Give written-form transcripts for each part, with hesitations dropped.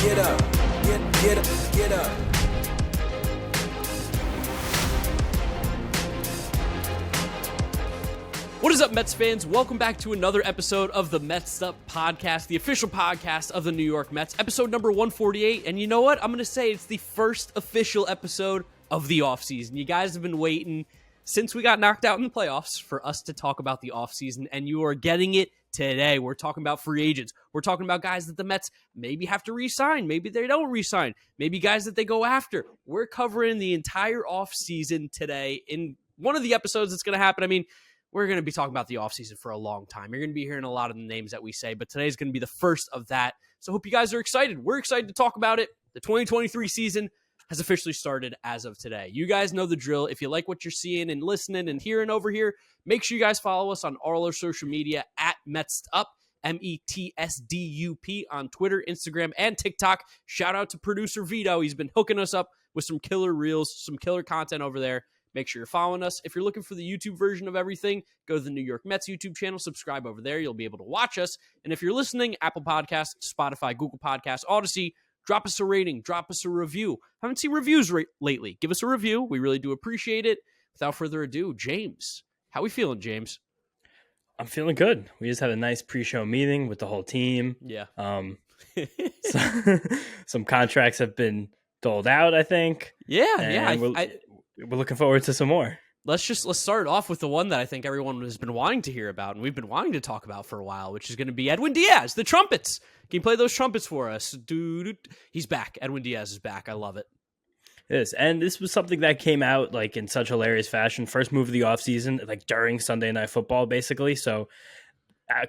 get up, get up, get up. What is up, Mets fans? Welcome back to another episode of the Mets'd podcast, the official podcast of the New York Mets, episode number 148. And you know what? I'm going to say it's the first official episode of the offseason. You guys have been waiting since we got knocked out in the playoffs for us to talk about the offseason, and you are getting it today. We're talking about free agents. We're talking about guys that the Mets maybe have to re-sign. Maybe they don't re-sign. Maybe guys that they go after. We're covering the entire offseason today in one of the episodes that's going to happen. I mean, we're going to be talking about the offseason for a long time. You're going to be hearing a lot of the names that we say, but today's going to be the first of that. So I hope you guys are excited. We're excited to talk about it. The 2023 season has officially started as of today. You guys know the drill. If you like what you're seeing and listening and hearing over here, make sure you guys follow us on all our social media at Mets'd, METSDUP on Twitter, Instagram, and TikTok. Shout out to producer Vito. He's been hooking us up with some killer reels, some killer content over there. Make sure you're following us. If you're looking for the YouTube version of everything, go to the New York Mets YouTube channel, subscribe over there. You'll be able to watch us. And if you're listening, Apple Podcasts, Spotify, Google Podcasts, Odyssey, drop us a rating, drop us a review. Haven't seen reviews lately. Give us a review. We really do appreciate it. Without further ado, James. How we feeling, James? I'm feeling good. We just had a nice pre-show meeting with the whole team. Yeah. Some contracts have been doled out, I think. Yeah. We're looking forward to some more. Let's start off with the one that I think everyone has been wanting to hear about, and we've been wanting to talk about for a while, which is going to be Edwin Díaz, the trumpets. Can you play those trumpets for us? Dude, he's back. Edwin Díaz is back. I love it. It is. And this was something that came out like in such hilarious fashion. First move of the offseason, like during Sunday Night Football, basically. So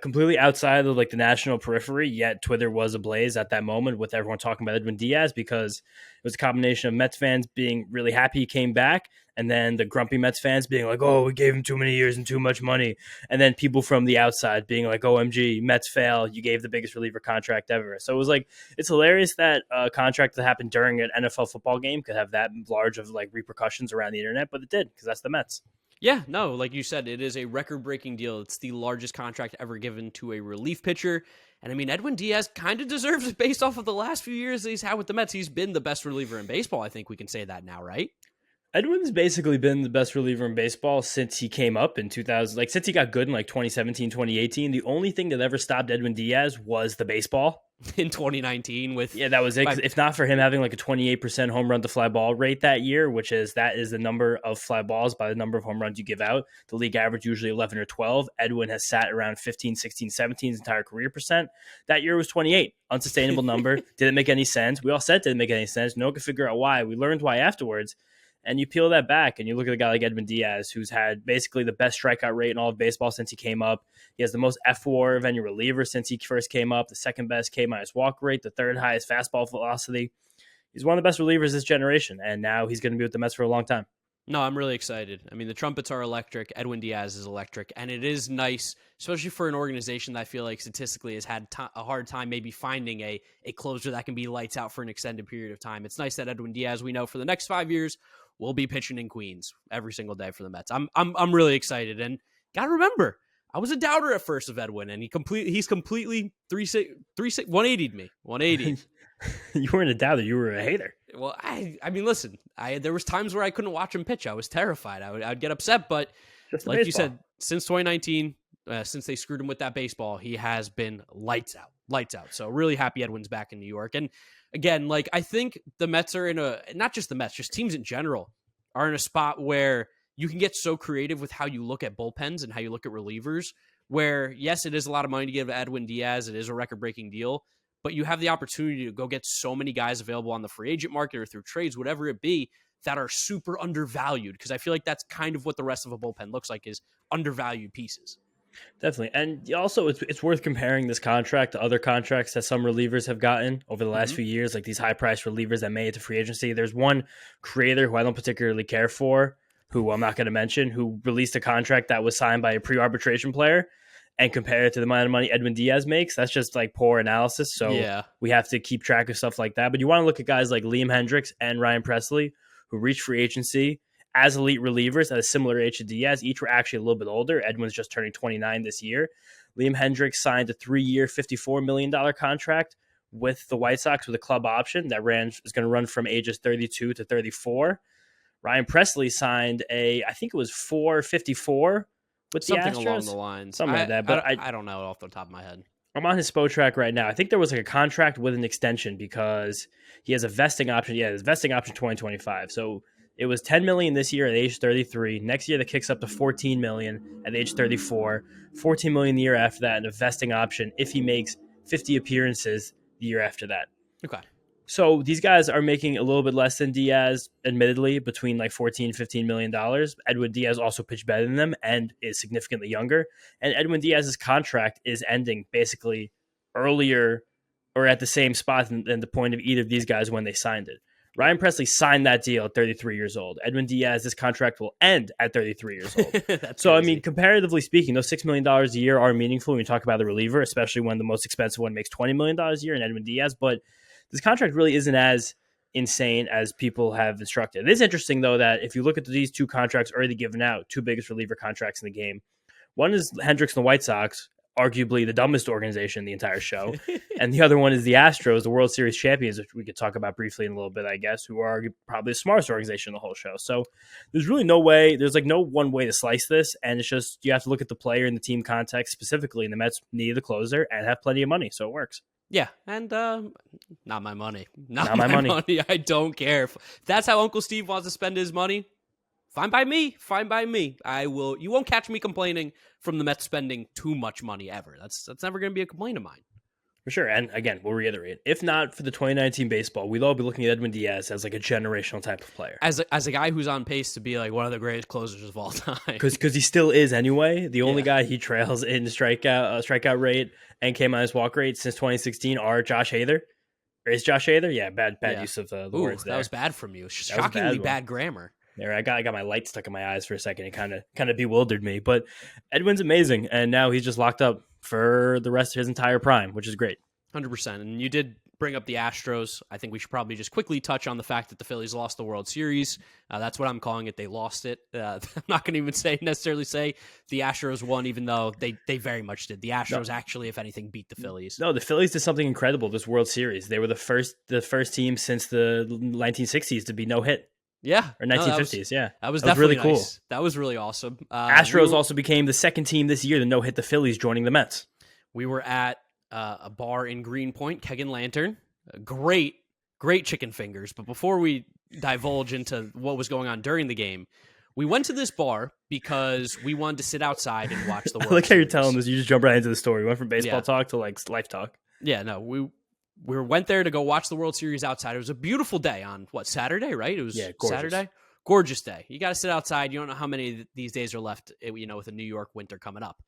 completely outside of like the national periphery, yet Twitter was ablaze at that moment with everyone talking about Edwin Díaz because it was a combination of Mets fans being really happy he came back, and then the grumpy Mets fans being like, oh, we gave him too many years and too much money. And then people from the outside being like, OMG, Mets fail. You gave the biggest reliever contract ever. So it was like, it's hilarious that a contract that happened during an NFL football game could have that large of like repercussions around the internet, but it did because that's the Mets. Yeah, no, like you said, it is a record-breaking deal. It's the largest contract ever given to a relief pitcher. And I mean, Edwin Díaz kind of deserves it based off of the last few years that he's had with the Mets. He's been the best reliever in baseball. I think we can say that now, right? Edwin's basically been the best reliever in baseball since he came up in 2000. Like, since he got good in like 2017, 2018, the only thing that ever stopped Edwin Díaz was the baseball. In 2019 with... Yeah, that was it. If not for him having like a 28% home run to fly ball rate that year, that is the number of fly balls by the number of home runs you give out. The league average usually 11 or 12. Edwin has sat around 15, 16, 17 his entire career percent. That year was 28. Unsustainable number. Didn't make any sense. We all said it didn't make any sense. No one could figure out why. We learned why afterwards. And you peel that back and you look at a guy like Edwin Díaz, who's had basically the best strikeout rate in all of baseball since he came up. He has the most F4 of any reliever since he first came up, the second best K-minus walk rate, the third highest fastball velocity. He's one of the best relievers this generation, and now he's going to be with the Mets for a long time. No, I'm really excited. I mean, the trumpets are electric. Edwin Díaz is electric, and it is nice, especially for an organization that I feel like statistically has had a hard time maybe finding a closer that can be lights out for an extended period of time. It's nice that Edwin Díaz, we know for the next 5 years, will be pitching in Queens every single day for the Mets. I'm really excited, and gotta remember, I was a doubter at first of Edwin, and he's completely 180'd me. 180. You weren't a doubter, you were a hater. Well, I mean, listen, there was times where I couldn't watch him pitch. I was terrified. I'd get upset, but like you said, since 2019, since they screwed him with that baseball, he has been lights out. So really happy Edwin's back in New York. And again, like, I think the Mets are not just the Mets, just teams in general are in a spot where you can get so creative with how you look at bullpens and how you look at relievers, where yes, it is a lot of money to give Edwin Díaz. It is a record-breaking deal, but you have the opportunity to go get so many guys available on the free agent market or through trades, whatever it be, that are super undervalued. Because I feel like that's kind of what the rest of a bullpen looks like, is undervalued pieces. Definitely. And also it's worth comparing this contract to other contracts that some relievers have gotten over the last few years, like these high-priced relievers that made it to free agency. There's one creator who I don't particularly care for, who I'm not going to mention, who released a contract that was signed by a pre-arbitration player and compare it to the amount of money Edwin Díaz makes. That's just like poor analysis. So yeah, we have to keep track of stuff like that. But you want to look at guys like Liam Hendriks and Ryan Presley, who reached free agency as elite relievers at a similar age to Diaz. Each were actually a little bit older. Edwin's just turning 29 this year. Liam Hendriks signed a 3-year, $54 million contract, with the White Sox with a club option that is going to run from ages 32 to 34. Ryan Pressly signed I think it was 454 with the Astros. Something along the lines. Something like that. But I don't know off the top of my head. I'm on his Spotrac right now. I think there was like a contract with an extension because he has a vesting option. Yeah, his vesting option 2025. So it was $10 million this year at age 33. Next year that kicks up to $14 million at age 34. $14 million the year after that, and a vesting option if he makes 50 appearances the year after that. Okay. So these guys are making a little bit less than Diaz, admittedly, between like $14, $15 million. Edwin Díaz also pitched better than them and is significantly younger. And Edwin Díaz's contract is ending basically earlier or at the same spot than the point of either of these guys when they signed it. Ryan Pressly signed that deal at 33 years old. Edwin Díaz, this contract will end at 33 years old. So, crazy. I mean, comparatively speaking, those $6 million a year are meaningful when you talk about the reliever, especially when the most expensive one makes $20 million a year in Edwin Díaz. But this contract really isn't as insane as people have instructed. It is interesting, though, that if you look at these two contracts already given out, two biggest reliever contracts in the game, one is Hendricks and the White Sox, arguably the dumbest organization in the entire show, and the other one is the Astros, the World Series champions, which we could talk about briefly in a little bit, I guess, who are probably the smartest organization in the whole show. So there's really no way, there's like no one way to slice this, and it's just you have to look at the player and the team context specifically, and the Mets need a closer and have plenty of money, so it works. Yeah, and not my money. Not my money. I don't care. If that's how Uncle Steve wants to spend his money, fine by me. Fine by me. You won't catch me complaining from the Mets spending too much money ever. That's never going to be a complaint of mine. For sure. And again, we'll reiterate, if not for the 2019 baseball, we'd all be looking at Edwin Díaz as like a generational type of player. As a guy who's on pace to be like one of the greatest closers of all time. Because he still is anyway. The only guy he trails in strikeout rate and K-minus walk rate since 2016 are Josh Hader. Or is Josh Hader? Yeah, bad use of the words there. That was bad from you. Shockingly bad grammar. There, I got my light stuck in my eyes for a second. It kind of bewildered me. But Edwin's amazing, and now he's just locked up for the rest of his entire prime, which is great. 100%. And you did bring up the Astros. I think we should probably just quickly touch on the fact that the Phillies lost the World Series. That's what I'm calling it. They lost it. I'm not going to even necessarily say the Astros won, even though they very much did. The Astros actually, if anything, beat the Phillies. No, the Phillies did something incredible this World Series. They were the first team since the 1960s to be no hit. Yeah. Or 1950s, That was definitely really nice. Cool. That was really awesome. Astros also became the second team this year to no-hit the Phillies, joining the Mets. We were at a bar in Greenpoint, Keg and Lantern. Great chicken fingers. But before we divulge into what was going on during the game, we went to this bar because we wanted to sit outside and watch the World I like how you're Series. telling this. You just jump right into the story. We went from baseball talk to like life talk. Yeah, no, we went there to go watch the World Series outside. It was a beautiful day on, Saturday, right? It was Saturday. Gorgeous day. You got to sit outside. You don't know how many of these days are left, with the New York winter coming up.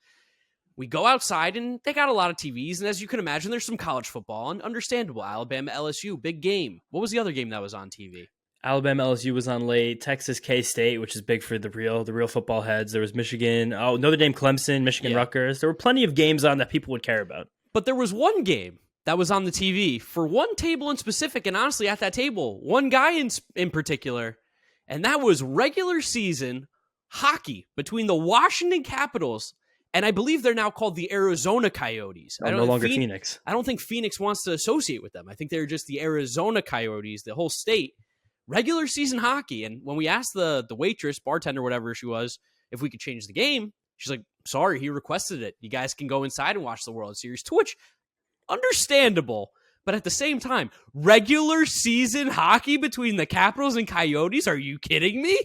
We go outside, and they got a lot of TVs, and as you can imagine, there's some college football, and understandable. Alabama, LSU, big game. What was the other game that was on TV? Alabama, LSU was on late. Texas, K-State, which is big for the real football heads. There was Michigan. Oh, Notre Dame, Clemson, Michigan, Rutgers. There were plenty of games on that people would care about. But there was one game that was on the TV for one table in specific, and honestly, at that table, one guy in particular, and that was regular season hockey between the Washington Capitals, and I believe they're now called the Arizona Coyotes. No longer Phoenix. I don't think Phoenix wants to associate with them. I think they're just the Arizona Coyotes, the whole state. Regular season hockey, and when we asked the waitress, bartender, whatever she was, if we could change the game, she's like, sorry, he requested it. You guys can go inside and watch the World Series, to which, understandable, but at the same time, regular season hockey between the Capitals and Coyotes? Are you kidding me?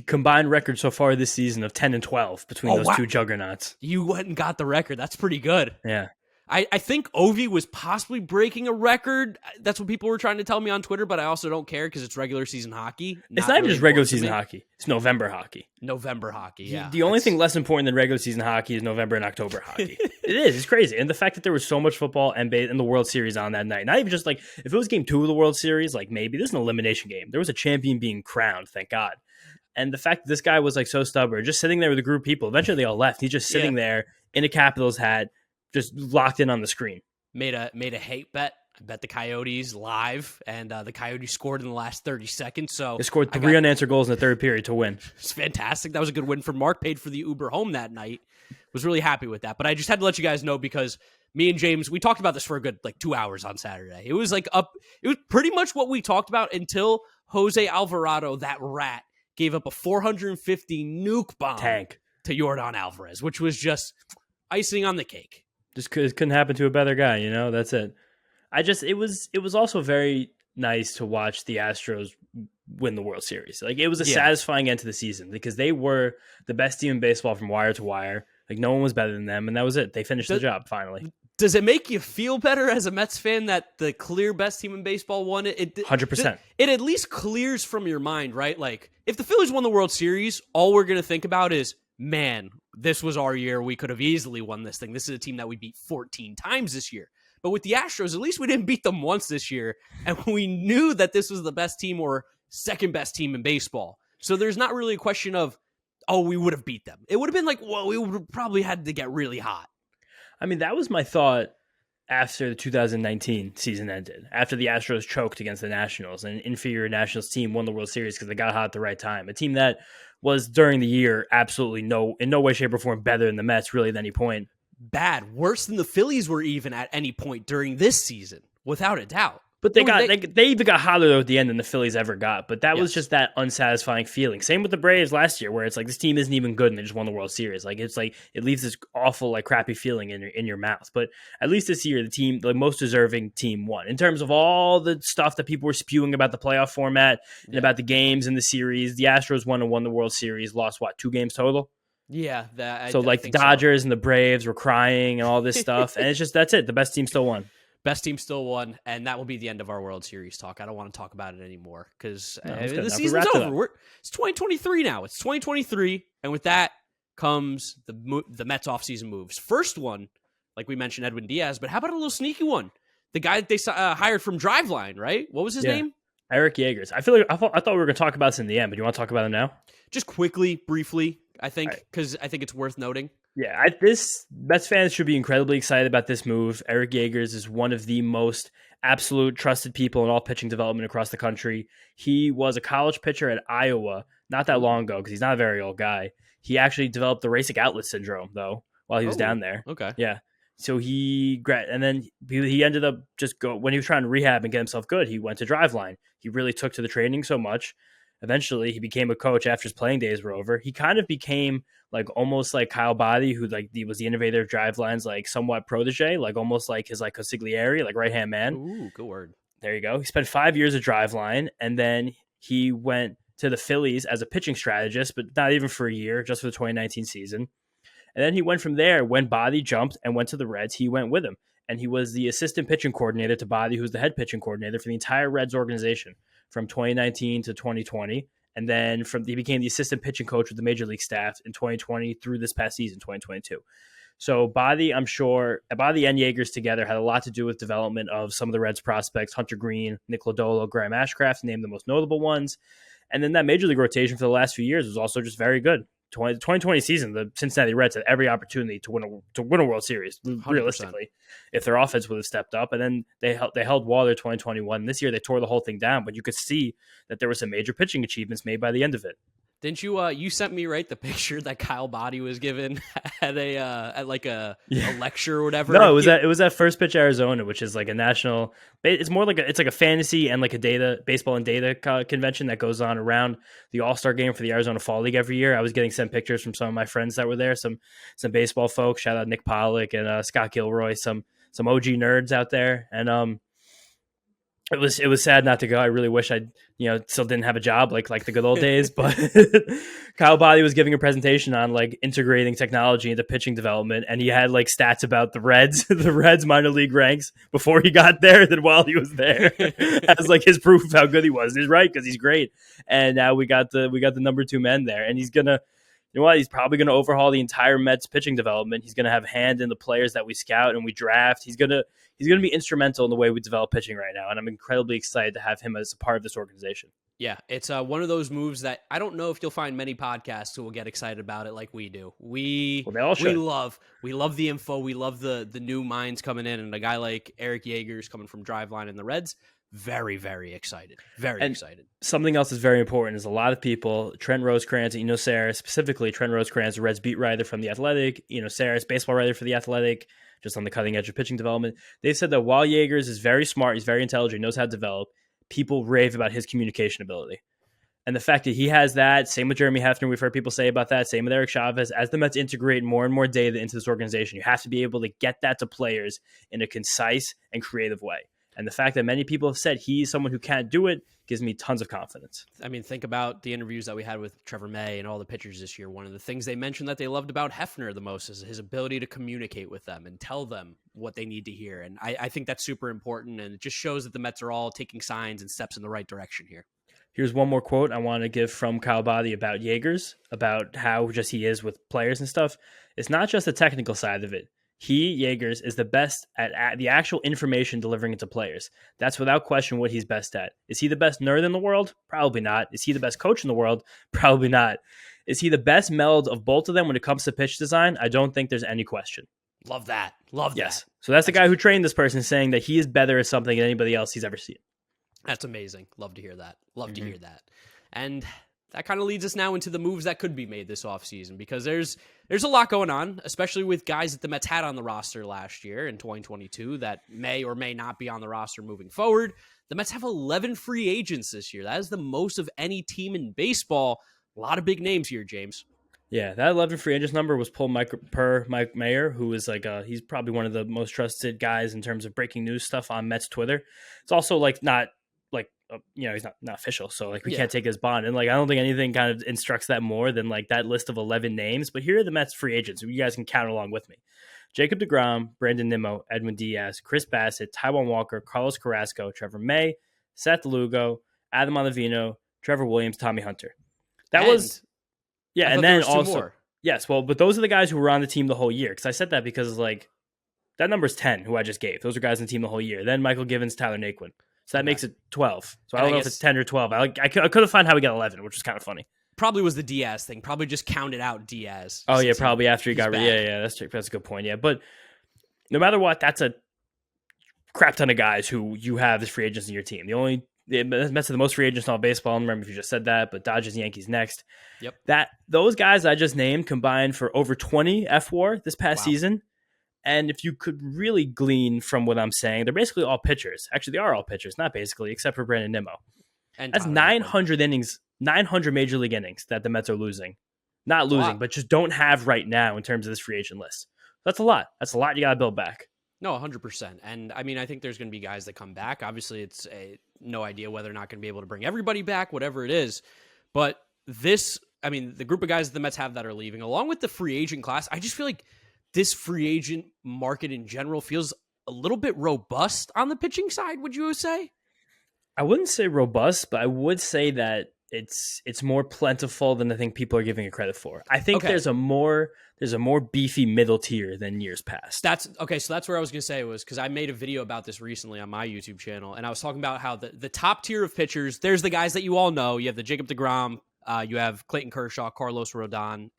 Combined record so far this season of 10-12 between those two juggernauts. You went and got the record. That's pretty good. Yeah. I think Ovi was possibly breaking a record. That's what people were trying to tell me on Twitter, but I also don't care because it's regular season hockey. It's not even just regular season hockey. It's November hockey. November hockey, yeah. The only thing less important than regular season hockey is November and October hockey. It is. It's crazy. And the fact that there was so much football and the World Series on that night, not even just like, if it was game 2 of the World Series, like maybe there's an elimination game. There was a champion being crowned, thank God. And the fact that this guy was like so stubborn, just sitting there with a group of people, eventually they all left. He's just sitting there in a Capitals hat, just locked in on the screen. Made a hate bet. I bet the Coyotes live, and the Coyotes scored in the last 30 seconds. So they scored 3 unanswered goals in the third period to win. It's fantastic. That was a good win for Mark. Paid for the Uber home that night. was really happy with that. But I just had to let you guys know because me and James, we talked about this for a good 2 hours on Saturday. It was it was pretty much what we talked about until Jose Alvarado, that rat, gave up a 450 nuke bomb to Yordan Alvarez, which was just icing on the cake. Just couldn't happen to a better guy, That's it. It was also very nice to watch the Astros win the World Series. It was a satisfying end to the season because they were the best team in baseball from wire to wire. No one was better than them, and that was it. They finished the job finally. Does it make you feel better as a Mets fan that the clear best team in baseball won it? 100%. It at least clears from your mind, right? If the Phillies won the World Series, all we're going to think about is, man, this was our year. We could have easily won this thing. This is a team that we beat 14 times this year. But with the Astros, at least we didn't beat them once this year. And we knew that this was the best team or second best team in baseball. So there's not really a question of, oh, we would have beat them. It would have been we would have probably had to get really hot. I mean, that was my thought after the 2019 season ended, after the Astros choked against the Nationals, and an inferior Nationals team won the World Series because they got hot at the right time. A team that was, during the year, absolutely in no way, shape, or form better than the Mets, really, at any point. Bad. Worse than the Phillies were even at any point during this season, without a doubt. But they even got hotter though at the end than the Phillies ever got. But that was just that unsatisfying feeling. Same with the Braves last year, where it's this team isn't even good and they just won the World Series. It leaves this awful crappy feeling in your mouth. But at least this year, the team, the most deserving team, won. In terms of all the stuff that people were spewing about the playoff format and about the games in the series, the Astros won the World Series. Lost 2 games total. Yeah, the Dodgers and the Braves were crying and all this stuff, and it's just that's it. The best team still won. Best team still won, and that will be the end of our World Series talk. I don't want to talk about it anymore because the season's over. It's 2023 now. It's 2023, and with that comes the Mets offseason moves. First one, like we mentioned, Edwin Díaz, but how about a little sneaky one? The guy that they hired from Driveline, right? What was his name? Eric Jagers. I thought we were going to talk about this in the end, but you want to talk about him now? Just quickly, briefly, I think, because I think it's worth noting. Yeah, this Mets fans should be incredibly excited about this move. Eric Jagers is one of the most absolute trusted people in all pitching development across the country. He was a college pitcher at Iowa not that long ago because he's not a very old guy. He actually developed the racing outlet syndrome, though, while he was down there. Okay. Yeah. So he ended up when he was trying to rehab and get himself good, he went to Driveline. He really took to the training so much. Eventually, he became a coach after his playing days were over. He kind of became almost like Kyle Boddy, who he was the innovator of Driveline's somewhat protege, almost like his consigliere, right-hand man. Ooh, good word. There you go. He spent 5 years at Driveline, and then he went to the Phillies as a pitching strategist, but not even for a year, just for the 2019 season. And then he went from there. When Boddy jumped and went to the Reds, he went with him. And he was the assistant pitching coordinator to Boddy, who was the head pitching coordinator for the entire Reds organization from 2019 to 2020. And then he became the assistant pitching coach with the major league staff in 2020 through this past season, 2022. So Boddy and Jagers together had a lot to do with development of some of the Reds prospects, Hunter Green, Nick Lodolo, Graham Ashcraft, named the most notable ones. And then that major league rotation for the last few years was also just very good. 2020 season, the Cincinnati Reds had every opportunity to win a World Series, 100%. Realistically, if their offense would have stepped up. And then they held water 2021. This year, they tore the whole thing down, but you could see that there were some major pitching achievements made by the end of it. Didn't you? You sent me the picture that Kyle Boddy was given at a lecture or whatever. No, it was at First Pitch Arizona, which is a national. It's more it's a fantasy and a baseball and data convention that goes on around the All-Star game for the Arizona Fall League every year. I was getting sent pictures from some of my friends that were there, some baseball folks. Shout out Nick Pollock and Scott Gilroy, some OG nerds out there, and It was sad not to go. I really wish I still didn't have a job like the good old days. But Kyle Boddy was giving a presentation on integrating technology into pitching development, and he had stats about the Reds minor league ranks before he got there than while he was there as his proof of how good he was. He's right because he's great, and now we got the number 2 men there, and he's gonna. You know what? He's probably going to overhaul the entire Mets pitching development. He's going to have a hand in the players that we scout and we draft. He's going to be instrumental in the way we develop pitching right now, and I'm incredibly excited to have him as a part of this organization. Yeah, it's one of those moves that I don't know if you'll find many podcasts who will get excited about it like we do. We love the info. We love the new minds coming in, and a guy like Eric Jagers coming from Driveline and the Reds. Very, very excited. Very excited. Something else is very important is a lot of people, Trent Rosecrans, Eno Saris, specifically Trent Rosecrans, the Reds beat writer from The Athletic, Eno Saris, baseball writer for The Athletic, just on the cutting edge of pitching development. They've said that while Jagers is very smart, he's very intelligent, knows how to develop, people rave about his communication ability. And the fact that he has that, same with Jeremy Hefner, we've heard people say about that, same with Eric Chavez, as the Mets integrate more and more data into this organization, you have to be able to get that to players in a concise and creative way. And the fact that many people have said he's someone who can't do it gives me tons of confidence. I mean, think about the interviews that we had with Trevor May and all the pitchers this year. One of the things they mentioned that they loved about Hefner the most is his ability to communicate with them and tell them what they need to hear. And I think that's super important. And it just shows that the Mets are all taking signs and steps in the right direction here. Here's one more quote I want to give from Kyle Boddy about Jagers, about how just he is with players and stuff. It's not just the technical side of it. He, Jagers, is the best at the actual information delivering it to players. That's without question what he's best at. Is he the best nerd in the world? Probably not. Is he the best coach in the world? Probably not. Is he the best meld of both of them when it comes to pitch design? I don't think there's any question. Love that. Love that. Yes. So that's the guy who trained this person saying that he is better at something than anybody else he's ever seen. That's amazing. Love to hear that. Love to hear that. And that kind of leads us now into the moves that could be made this offseason, because there's a lot going on, especially with guys that the Mets had on the roster last year in 2022 that may or may not be on the roster moving forward. The Mets have 11 free agents this year. That is the most of any team in baseball. A lot of big names here, James. Yeah, that 11 free agents number was pulled per Mike Mayer, who is he's probably one of the most trusted guys in terms of breaking news stuff on Mets Twitter. It's also not he's not official, so we can't take his bond. And I don't think anything kind of instructs that more than that list of 11 names. But here are the Mets free agents. You guys can count along with me. Jacob deGrom, Brandon Nimmo, Edwin Díaz, Chris Bassitt, Taijuan Walker, Carlos Carrasco, Trevor May, Seth Lugo, Adam Ottavino, Trevor Williams, Tommy Hunter. And then also more. Yes, well, but those are the guys who were on the team the whole year. Because I said that because that number's 10, who I just gave. Those are guys on the team the whole year. Then Michael Givens, Tyler Naquin. So that makes it 12. So I don't know if it's 10 or 12. I couldn't find how we got 11, which was kind of funny. Probably was the Diaz thing. Probably just counted out Diaz. Oh, yeah, probably after he got rid. Yeah, that's a good point. Yeah, but no matter what, that's a crap ton of guys who you have as free agents in your team. The Mets are the most free agents in all baseball. I don't remember if you just said that, but Dodgers, Yankees next. Yep. Those guys I just named combined for over 20 FWAR this past season. And if you could really glean from what I'm saying, they're basically all pitchers. Actually, they are all pitchers, not basically, except for Brandon Nimmo. And that's 900 innings, 900 major league innings that the Mets are losing. Not losing, but just don't have right now in terms of this free agent list. That's a lot. That's a lot you got to build back. No, 100%. And I mean, I think there's going to be guys that come back. Obviously, it's no idea whether or not going to be able to bring everybody back, whatever it is. But the group of guys that the Mets have that are leaving, along with the free agent class, I just feel like this free agent market in general feels a little bit robust on the pitching side, would you say? I wouldn't say robust, but I would say that it's more plentiful than I think people are giving it credit for. I think there's a more beefy middle tier than years past. That's okay. So that's where I was going to say was because I made a video about this recently on my YouTube channel, and I was talking about how the top tier of pitchers, there's the guys that you all know. You have the Jacob deGrom, you have Clayton Kershaw, Carlos Rodón,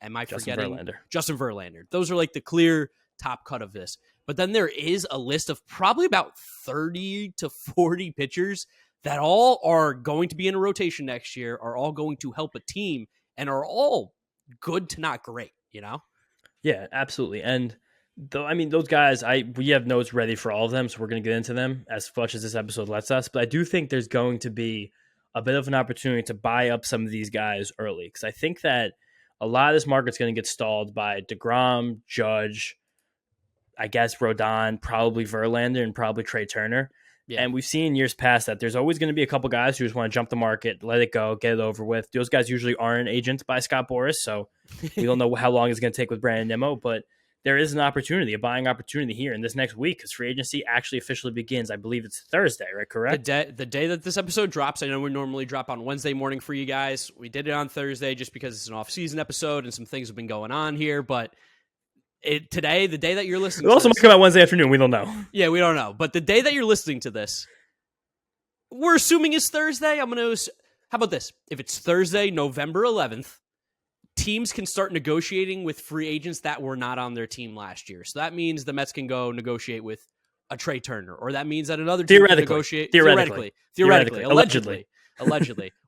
Justin Verlander. Those are the clear top cut of this. But then there is a list of probably about 30 to 40 pitchers that all are going to be in a rotation next year, are all going to help a team, and are all good to not great, Yeah, absolutely. And those guys, we have notes ready for all of them, so we're going to get into them as much as this episode lets us. But I do think there's going to be a bit of an opportunity to buy up some of these guys early, because I think that a lot of this market's going to get stalled by deGrom, Judge, I guess Rodón, probably Verlander, and probably Trea Turner. Yeah. And we've seen years past that there's always going to be a couple guys who just want to jump the market, let it go, get it over with. Those guys usually aren't agents by Scott Boras, so we don't know how long it's going to take with Brandon Nimmo, but there is an opportunity, a buying opportunity here in this next week, because free agency actually officially begins. I believe it's Thursday, right? Correct? The day that this episode drops, I know we normally drop on Wednesday morning for you guys. We did it on Thursday just because it's an off-season episode and some things have been going on here, but today, the day that you're listening to this... It also might come out Wednesday afternoon. We don't know. Yeah, we don't know. But the day that you're listening to this, we're assuming is Thursday. I'm going to How about this? If it's Thursday, November 11th, teams can start negotiating with free agents that were not on their team last year. So that means the Mets can go negotiate with a Trea Turner, or that means that another team can negotiate theoretically, allegedly,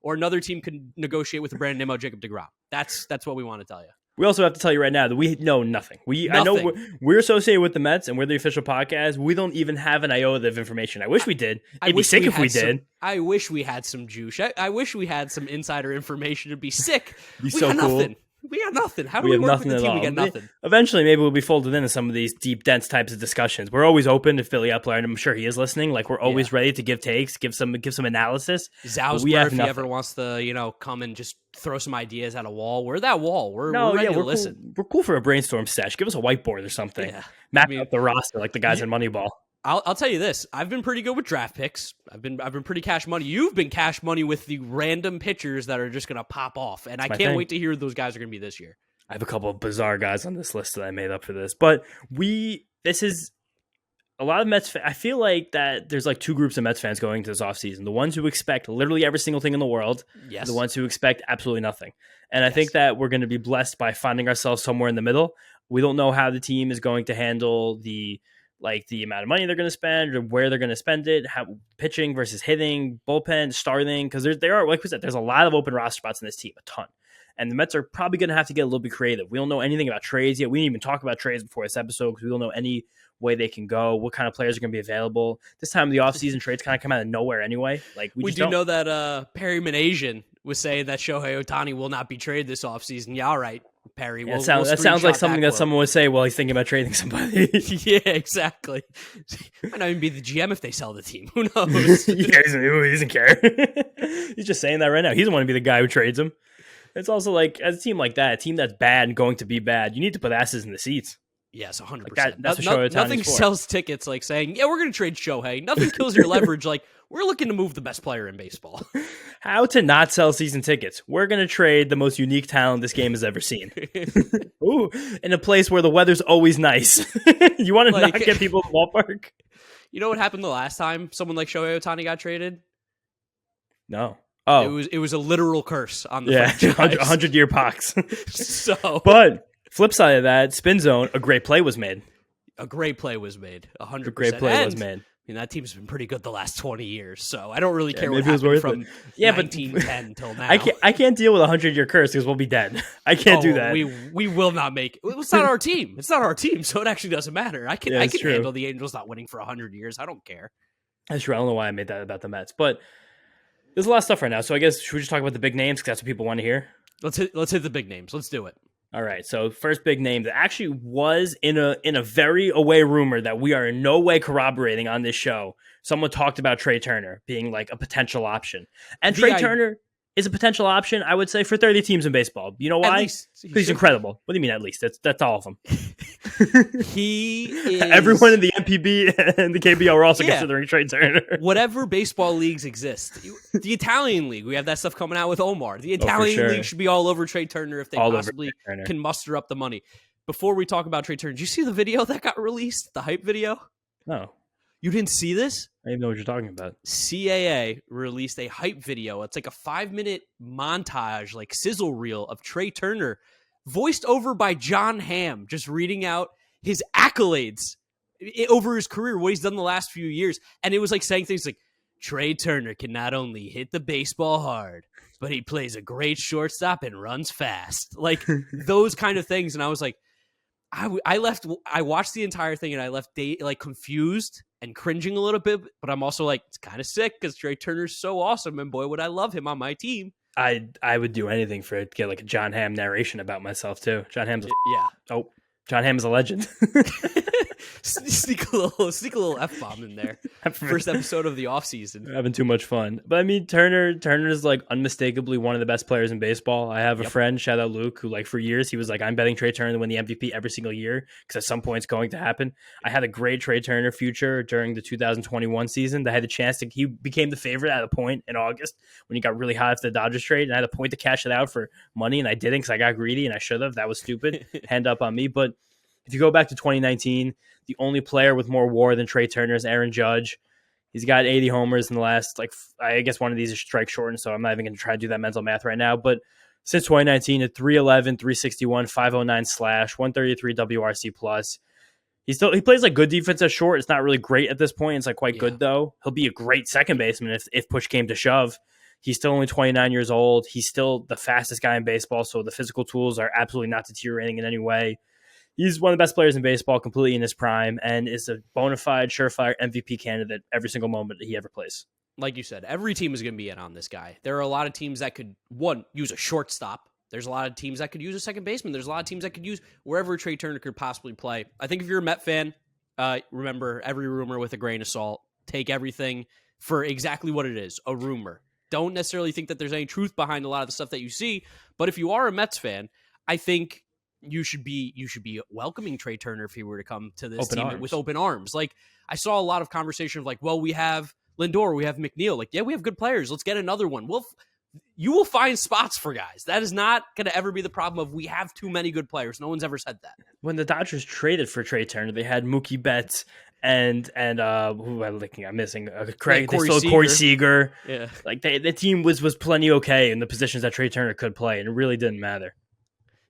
or another team can negotiate with a Brandon Nimmo, Jacob deGrom. That's what we want to tell you. We also have to tell you right now that we know nothing. I know we're associated with the Mets and we're the official podcast. We don't even have an iota of information. I wish we did. It'd be sick if we did. I wish we had some juice. I wish we had some insider information. It'd be sick. Be so cool. Nothing. We got nothing. How do we work with the team? We got nothing. Eventually, maybe we'll be folded into some of these deep, dense types of discussions. We're always open to Philly Upler, and I'm sure he is listening. Like, we're always ready to give takes, give some analysis. Zausmer, if he ever wants to, come and just throw some ideas at a wall, we're that wall. We're ready to listen. Cool. We're cool for a brainstorm sesh. Give us a whiteboard or something. Yeah. Map out the roster like the guys in Moneyball. I'll tell you this. I've been pretty good with draft picks. I've been pretty cash money. You've been cash money with the random pitchers that are just going to pop off, and I can't wait to hear who those guys are going to be this year. I have a couple of bizarre guys on this list that I made up for this, but this is a lot of Mets. I feel like that there's like two groups of Mets fans going to this offseason. The ones who expect literally every single thing in the world. Yes. The ones who expect absolutely nothing. And I think that we're going to be blessed by finding ourselves somewhere in the middle. We don't know how the team is going to handle the amount of money they're going to spend or where they're going to spend it, how pitching versus hitting, bullpen, starting, because there are, like we said, there's a lot of open roster spots in this team, a ton. And the Mets are probably going to have to get a little bit creative. We don't know anything about trades yet. We didn't even talk about trades before this episode because we don't know any way they can go, what kind of players are going to be available. This time of the offseason, trades kind of come out of nowhere anyway. Like we do know that Perry Manasian was saying that Shohei Ohtani will not be traded this offseason. Yeah, all right, Perry. That sounds like something that someone would say while he's thinking about trading somebody. Yeah, exactly. Might not even be the GM if they sell the team. Who knows? He doesn't care. He's just saying that right now. He doesn't want to be the guy who trades him. It's also like, as a team like that, a team that's bad and going to be bad, you need to put asses in the seats. Yes, 100%. Like that's what Shohei Ohtani's nothing for. Sells tickets like saying, yeah, we're going to trade Shohei. Nothing kills your leverage like, we're looking to move the best player in baseball. How to not sell season tickets. We're going to trade the most unique talent this game has ever seen. Ooh, in a place where the weather's always nice. You want to not get people in the ballpark? You know what happened the last time someone like Shohei Ohtani got traded? No. Oh, it was a literal curse on the franchise. 100-year pox. But flip side of that, spin zone, a great play was made. 100%. A great play was made. I mean, that team's been pretty good the last 20 years, so I don't really care what happened from 1910 till now. I can't deal with a 100-year curse because we'll be dead. I can't do that. We will not make it. It's not our team. It's not our team, so it actually doesn't matter. I can handle the Angels not winning for 100 years. I don't care. That's true. I don't know why I made that about the Mets, but there's a lot of stuff right now. So I guess should we just talk about the big names because that's what people want to hear? Let's hit the big names. Let's do it. All right. So first big name that actually was in a very away rumor that we are in no way corroborating on this show. Someone talked about Trea Turner being like a potential option, and Trea Turner is a potential option, I would say, for 30 teams in baseball. You know why? Because he's incredible. What do you mean at least? That's all of them. He is... Everyone in the MPB and the KBO are also considering Trea Turner. Whatever baseball leagues exist. The Italian league, we have that stuff coming out with Omar. The Italian league should be all over Trea Turner if they possibly can muster up the money. Before we talk about Trea Turner, did you see the video that got released? The hype video? No. You didn't see this? I don't even know what you're talking about. CAA released a hype video. It's like a 5-minute montage, like sizzle reel of Trea Turner, voiced over by John Hamm, just reading out his accolades over his career, what he's done the last few years. And it was like saying things like, Trea Turner can not only hit the baseball hard, but he plays a great shortstop and runs fast. Like those kind of things. And I was like, I watched the entire thing and I left confused and cringing a little bit, but I'm also like, it's kind of sick because Trea Turner's so awesome and boy, would I love him on my team. I would do anything for it to get like a John Hamm narration about myself too. John Hamm's John Hamm is a legend. Sneak a little F-bomb in there. First episode of the offseason. Having too much fun. But I mean, Turner's like unmistakably one of the best players in baseball. I have a friend, shout out Luke, who like for years, he was like, I'm betting Trea Turner to win the MVP every single year because at some point it's going to happen. I had a great Trea Turner future during the 2021 season. That had the chance he became the favorite at a point in August when he got really hot after the Dodgers trade. And I had a point to cash it out for money and I didn't because I got greedy and I should have. That was stupid. Hand up on me. But if you go back to 2019, the only player with more WAR than Trea Turner is Aaron Judge. He's got 80 homers in the last, I guess one of these is strike shortened, so I'm not even going to try to do that mental math right now. But since 2019, at 311, 361, 509 slash, 133 WRC plus. He plays like good defense at short. It's not really great at this point. It's like quite good though. He'll be a great second baseman if push came to shove. He's still only 29 years old. He's still the fastest guy in baseball, so the physical tools are absolutely not deteriorating in any way. He's one of the best players in baseball, completely in his prime, and is a bona fide, surefire MVP candidate every single moment that he ever plays. Like you said, every team is going to be in on this guy. There are a lot of teams that could, one, use a shortstop. There's a lot of teams that could use a second baseman. There's a lot of teams that could use wherever Trea Turner could possibly play. I think if you're a Met fan, remember every rumor with a grain of salt. Take everything for exactly what it is, a rumor. Don't necessarily think that there's any truth behind a lot of the stuff that you see. But if you are a Mets fan, I think you should be welcoming Trea Turner if he were to come to this team with open arms. Like, I saw a lot of conversation of like, well, we have Lindor, we have McNeil. Like, yeah, we have good players. Let's get another one. You will find spots for guys. That is not going to ever be the problem of we have too many good players. No one's ever said that. When the Dodgers traded for Trea Turner, they had Mookie Betts and who I'm missing Corey Seager. Yeah, like the team was plenty okay in the positions that Trea Turner could play, and it really didn't matter.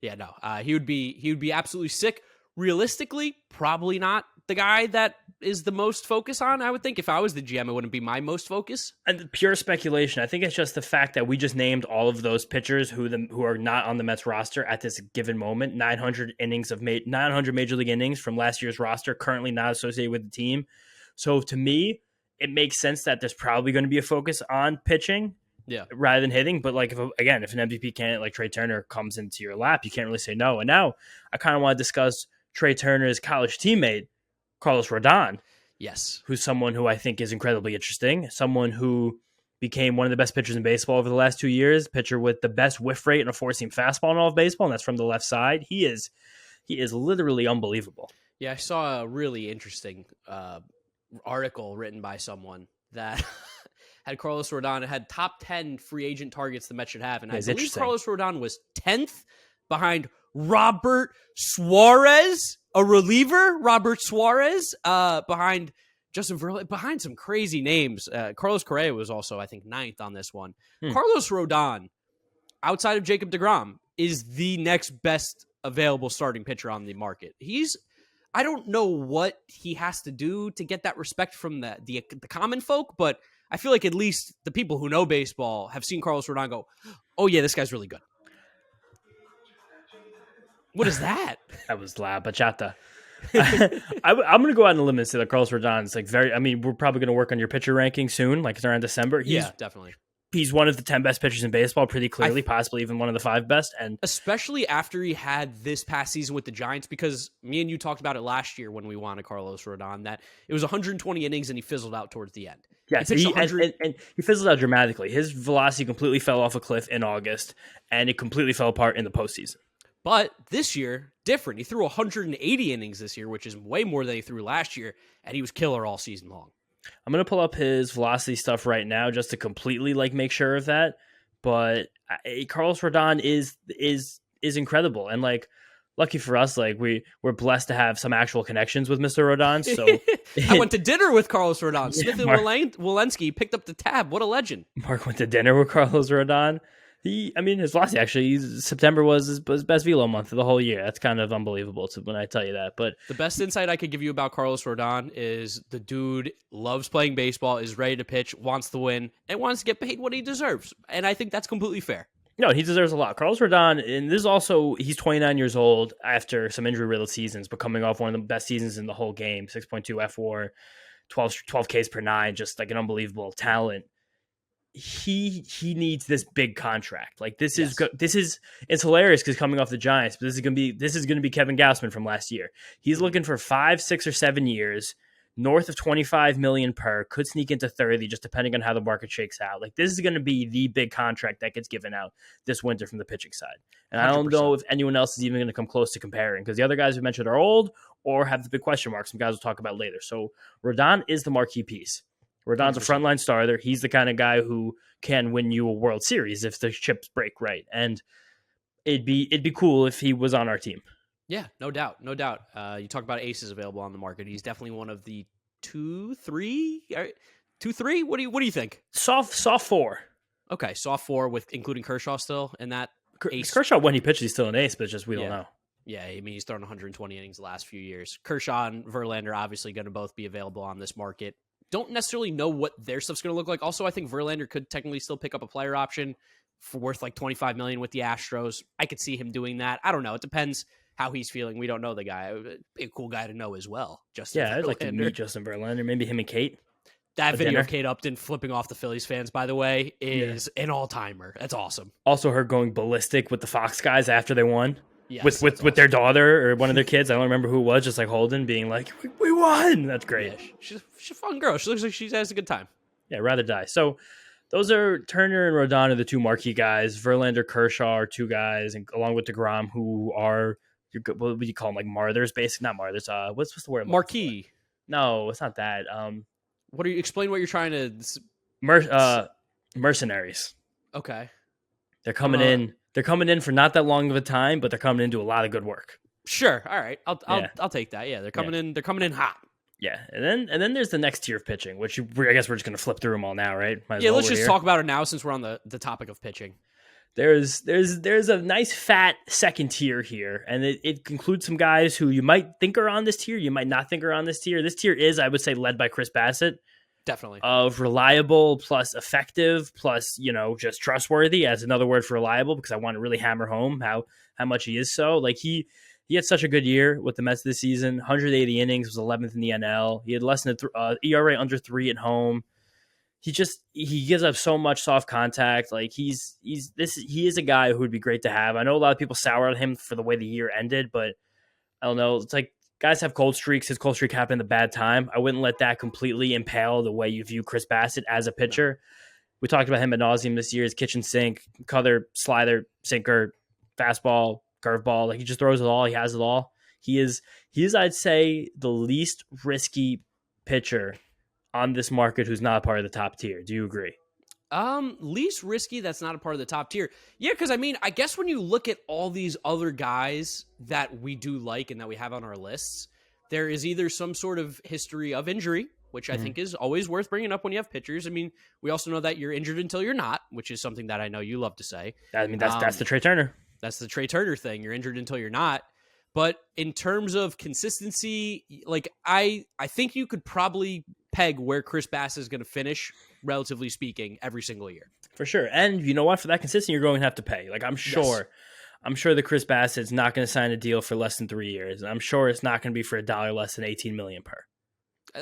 Yeah, no, he would be absolutely sick. Realistically, probably not the guy that is the most focus on. I would think if I was the GM, it wouldn't be my most focus. And pure speculation. I think it's just the fact that we just named all of those pitchers who are not on the Mets roster at this given moment. 900 major league innings from last year's roster, currently not associated with the team. So to me, it makes sense that there's probably going to be a focus on pitching. Yeah, rather than hitting. But like if an MVP candidate like Trea Turner comes into your lap, you can't really say no. And now I kind of want to discuss Trea Turner's college teammate, Carlos Rodón. Yes. Who's someone who I think is incredibly interesting. Someone who became one of the best pitchers in baseball over the last 2 years. Pitcher with the best whiff rate and a four-seam fastball in all of baseball, and that's from the left side. He is literally unbelievable. Yeah, I saw a really interesting article written by someone that had Carlos Rodón. It had top 10 free agent targets the Mets should have. And I believe Carlos Rodón was 10th behind Robert Suarez, a reliever, Robert Suarez, behind Justin Verlander, behind some crazy names. Carlos Correa was also, I think, 9th on this one. Carlos Rodón, outside of Jacob deGrom, is the next best available starting pitcher on the market. I don't know what he has to do to get that respect from the common folk, but I feel like at least the people who know baseball have seen Carlos Rodón go, oh yeah, this guy's really good. What is that? That was La Bachata. I'm going to go out on a limb and say that Carlos Rodón is we're probably going to work on your pitcher ranking soon, like it's around December. Yeah, definitely. He's one of the 10 best pitchers in baseball, pretty clearly, possibly even one of the 5 best. And especially after he had this past season with the Giants, because me and you talked about it last year when we wanted Carlos Rodón, that it was 120 innings and he fizzled out towards the end. Yes, and he fizzled out dramatically. His velocity completely fell off a cliff in August, and it completely fell apart in the postseason. But this year, different. He threw 180 innings this year, which is way more than he threw last year, and he was killer all season long. I'm going to pull up his velocity stuff right now just to completely make sure of that. But Carlos Rodón is incredible. And lucky for us, we're blessed to have some actual connections with Mr. Rodón. So I went to dinner with Carlos Rodón. Smith and Walensky picked up the tab. What a legend. Mark went to dinner with Carlos Rodón. His velocity actually, September was his best velo month of the whole year. That's kind of unbelievable when I tell you that. But the best insight I could give you about Carlos Rodón is the dude loves playing baseball, is ready to pitch, wants to win, and wants to get paid what he deserves. And I think that's completely fair. No, he deserves a lot. Carlos Rodón, and this is also, he's 29 years old after some injury-riddled seasons, but coming off one of the best seasons in the whole game, 6.2 FWAR, 12 Ks per 9, just an unbelievable talent. He needs this big contract. It's hilarious because coming off the Giants, but this is gonna be Kevin Gausman from last year. He's looking for 5, 6, or 7 years, north of $25 million per, could sneak into 30, just depending on how the market shakes out. This is going to be the big contract that gets given out this winter from the pitching side. And 100%. I don't know if anyone else is even going to come close to comparing, because the other guys we mentioned are old or have the big question marks. Some guys we'll talk about later. So Rodón is the marquee piece. Rodon's a frontline starter. He's the kind of guy who can win you a World Series if the chips break right. And it'd be cool if he was on our team. Yeah, no doubt. You talk about aces available on the market. He's definitely one of the 2, 3. 2-3? What do you think? Soft 4. Okay, soft 4 with including Kershaw still in that ace. Kershaw, when he pitches, he's still an ace, but just we don't know. Yeah, I mean, he's thrown 120 innings the last few years. Kershaw and Verlander obviously going to both be available on this market. Don't necessarily know what their stuff's going to look like. Also, I think Verlander could technically still pick up a player option for worth like $25 million with the Astros. I could see him doing that. I don't know. It depends how he's feeling. We don't know the guy. Be a cool guy to know as well. Justin Verlander. I'd like to meet Justin Verlander. Maybe him and Kate. That video of Kate Upton flipping off the Phillies fans, by the way, is an all-timer. That's awesome. Also, her going ballistic with the Fox guys after they won. Yes, with their daughter or one of their kids. I don't remember who it was, just like Holden being like, we won. That's great. Yeah, she's a fun girl. She looks like she has a good time. Yeah, rather die. So those are Turner and Rodón are the two marquee guys. Verlander, Kershaw are two guys, and along with DeGrom, who are, what would you call them, like martyrs, basically? Not martyrs. What's the word? Marquee. No, it's not that. What are you explain what you're trying to mercenaries. Okay. They're coming in. They're coming in for not that long of a time, but they're coming in to do a lot of good work. Sure. All right. I'll take that. Yeah, they're coming in. They're coming in hot. Yeah, and then there's the next tier of pitching, which I guess we're just going to flip through them all now, right? Let's just talk about it now since we're on the topic of pitching. There's a nice fat second tier here, and it includes some guys who you might think are on this tier, you might not think are on this tier. This tier is, I would say, led by Chris Bassitt. Definitely. Of reliable plus effective plus, just trustworthy as another word for reliable, because I want to really hammer home how much he is so. Like he had such a good year with the Mets this season. 180 innings, was 11th in the NL. He had less than ERA under 3 at home. He gives up so much soft contact. Like he is a guy who would be great to have. I know a lot of people soured him for the way the year ended, but I don't know. It's like guys have cold streaks. His cold streak happened at a bad time. I wouldn't let that completely impale the way you view Chris Bassitt as a pitcher. We talked about him ad nauseum this year. His kitchen sink, cutter, slider, sinker, fastball, curveball. Like he just throws it all. He has it all. He is I'd say the least risky pitcher on this market who's not a part of the top tier. Do you agree? Least risky that's not a part of the top tier. Yeah, because I mean, I guess when you look at all these other guys that we do like and that we have on our lists, there is either some sort of history of injury, which I think is always worth bringing up when you have pitchers. I mean, we also know that you're injured until you're not, which is something that I know you love to say. I mean, that's the Trea Turner. That's the Trea Turner thing. You're injured until you're not. But in terms of consistency, like I think you could probably peg where Chris Bassitt is going to finish, relatively speaking, every single year. For sure. And you know what? For that consistency, you're going to have to pay. Like I'm sure that Chris Bassitt's not going to sign a deal for less than 3 years. And I'm sure it's not going to be for $1 less than $18 million per.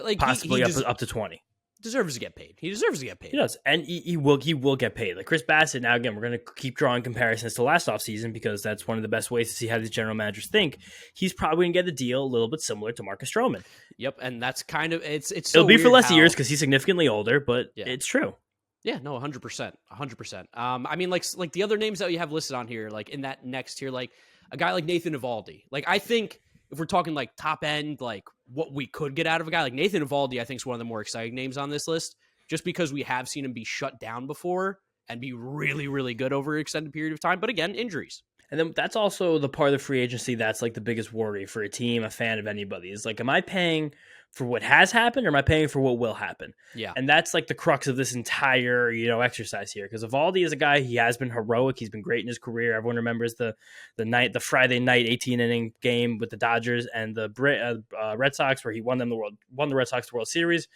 Like possibly up to 20. Deserves to get paid. He deserves to get paid. He does, and he will get paid. Like Chris Bassitt. Now again, we're going to keep drawing comparisons to last offseason because that's one of the best ways to see how these general managers think. He's probably going to get a deal a little bit similar to Marcus Stroman. Yep, and that's kind of it's. It'll be for less years because he's significantly older, but it's true. Yeah, no, 100%, 100%. I mean, like the other names that you have listed on here, like in that next tier, like a guy like Nathan Eovaldi. Like I think if we're talking like top end, like what we could get out of a guy like Nathan Eovaldi, I think is one of the more exciting names on this list. Just because we have seen him be shut down before and be really, really good over an extended period of time. But again, injuries. And then that's also the part of the free agency that's like the biggest worry for a team, a fan of anybody. Is like, am I paying for what has happened or am I paying for what will happen? Yeah. And that's like the crux of this entire, exercise here. Because Eovaldi is a guy, he has been heroic. He's been great in his career. Everyone remembers the Friday night 18-inning game with the Dodgers and the Red Sox where he won the Red Sox the World Series.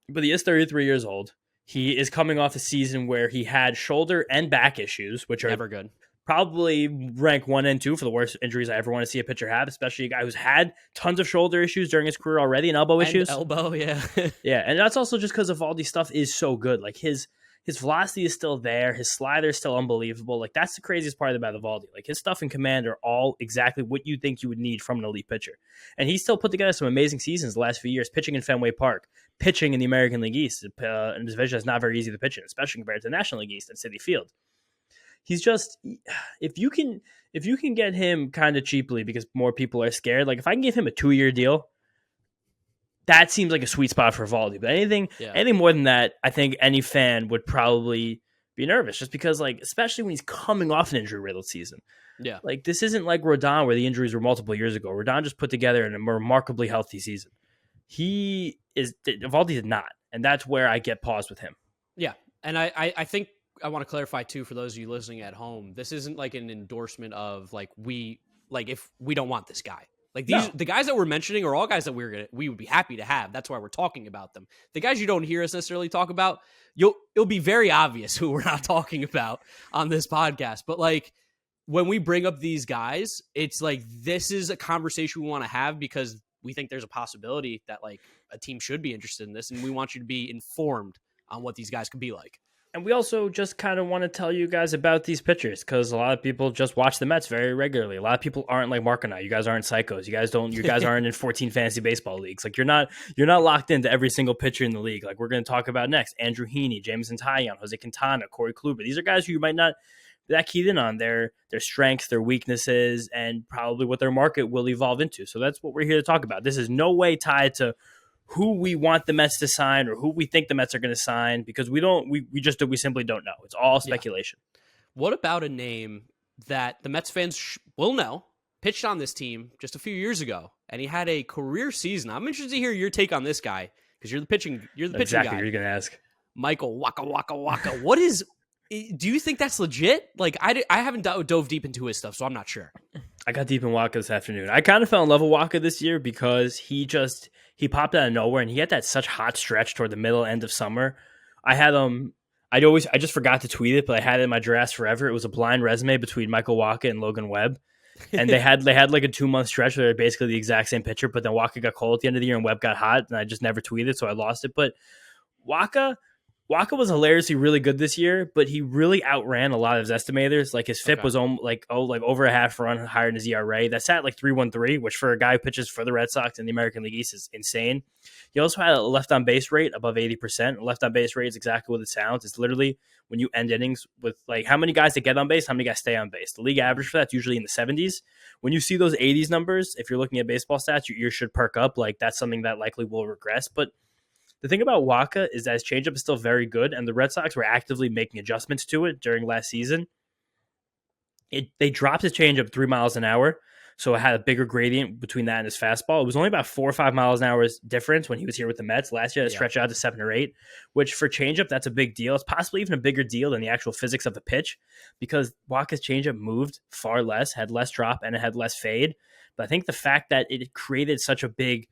But he is 33 years old. He is coming off a season where he had shoulder and back issues, which are never good. Probably rank 1 and 2 for the worst injuries I ever want to see a pitcher have, especially a guy who's had tons of shoulder issues during his career already and elbow issues. Yeah. Yeah, and that's also just because Eovaldi's stuff is so good. Like his velocity is still there. His slider is still unbelievable. Like that's the craziest part about Eovaldi. Like his stuff and command are all exactly what you think you would need from an elite pitcher. And he's still put together some amazing seasons the last few years, pitching in Fenway Park, pitching in the American League East, in a division that's not very easy to pitch in, especially compared to the National League East and Citi Field. He's just, if you can get him kind of cheaply because more people are scared, like if I can give him a 2-year deal, that seems like a sweet spot for Eovaldi. But anything more than that, I think any fan would probably be nervous just because, like, especially when he's coming off an injury-riddled season. Yeah. Like, this isn't like Rodón where the injuries were multiple years ago. Rodón just put together a remarkably healthy season. Eovaldi did not. And that's where I get pause with him. Yeah. And I think I want to clarify too, for those of you listening at home, this isn't like an endorsement of like, if we don't want this guy. Like the guys that we're mentioning are all guys that we would be happy to have. That's why we're talking about them. The guys you don't hear us necessarily talk about, it'll be very obvious who we're not talking about on this podcast. But like when we bring up these guys, it's like this is a conversation we want to have because we think there's a possibility that like a team should be interested in this, and we want you to be informed on what these guys could be like. And we also just kind of want to tell you guys about these pitchers because a lot of people just watch the Mets very regularly. A lot of people aren't like Mark and I. You guys aren't psychos. You guys aren't in 14 fantasy baseball leagues. Like you're not locked into every single pitcher in the league. Like we're going to talk about next: Andrew Heaney, Jameson Taillon, Jose Quintana, Corey Kluber. These are guys who you might not be that keyed in on their strengths, their weaknesses, and probably what their market will evolve into. So that's what we're here to talk about. This is no way tied to who we want the Mets to sign or who we think the Mets are going to sign because we simply don't know. It's all speculation. Yeah. What about a name that the Mets fans will know pitched on this team just a few years ago and he had a career season? I'm interested to hear your take on this guy because you're the pitching guy. Exactly, you're going to ask. Michael Wacha. Do you think that's legit? Like I haven't dove deep into his stuff, so I'm not sure. I got deep in Wacha this afternoon. I kind of fell in love with Wacha this year because he popped out of nowhere and he had that such hot stretch toward the middle end of summer. I had I just forgot to tweet it, but I had it in my drafts forever. It was a blind resume between Michael Wacha and Logan Webb. And they had like a 2-month stretch where they're basically the exact same pitcher, but then Wacha got cold at the end of the year and Webb got hot and I just never tweeted, so I lost it. But Wacha was hilariously really good this year, but he really outran a lot of his estimators. Like his FIP was over a half run higher than his ERA. That sat like 3.13, which for a guy who pitches for the Red Sox in the American League East is insane. He also had a left on base rate above 80%. Left on base rate is exactly what it sounds. It's literally when you end innings with like how many guys that get on base, how many guys stay on base. The league average for that's usually in the 70s. When you see those 80s numbers, if you're looking at baseball stats, your ears should perk up. Like that's something that likely will regress, but the thing about Wacha is that his changeup is still very good, and the Red Sox were actively making adjustments to it during last season. They dropped his changeup 3 miles an hour, so it had a bigger gradient between that and his fastball. It was only about 4 or 5 miles an hour's difference when he was here with the Mets. Last year, it stretched out to 7 or 8, which for changeup, that's a big deal. It's possibly even a bigger deal than the actual physics of the pitch because Wacha's changeup moved far less, had less drop, and it had less fade. But I think the fact that it created such a big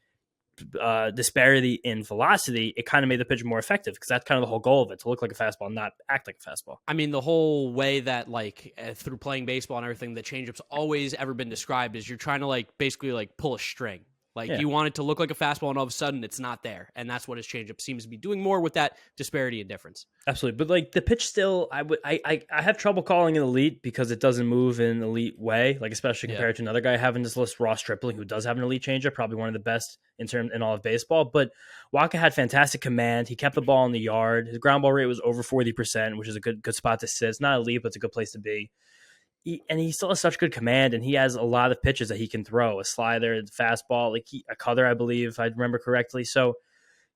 disparity in velocity, it kind of made the pitch more effective because that's kind of the whole goal of it, to look like a fastball, not act like a fastball. I mean, the whole way that like through playing baseball and everything, the changeup's always ever been described is you're trying to like basically like pull a string. Like you want it to look like a fastball and all of a sudden it's not there. And that's what his changeup seems to be doing more with that disparity and difference. Absolutely. But like the pitch still, I have trouble calling it elite because it doesn't move in an elite way, like especially compared to another guy having this list, Ross Stripling, who does have an elite changeup, probably one of the best in all of baseball. But Wacha had fantastic command. He kept the ball in the yard. His ground ball rate was over 40%, which is a good spot to sit. It's not elite, but it's a good place to be. He still has such good command, and he has a lot of pitches that he can throw. A slider, a fastball, a cutter, I believe, if I remember correctly. So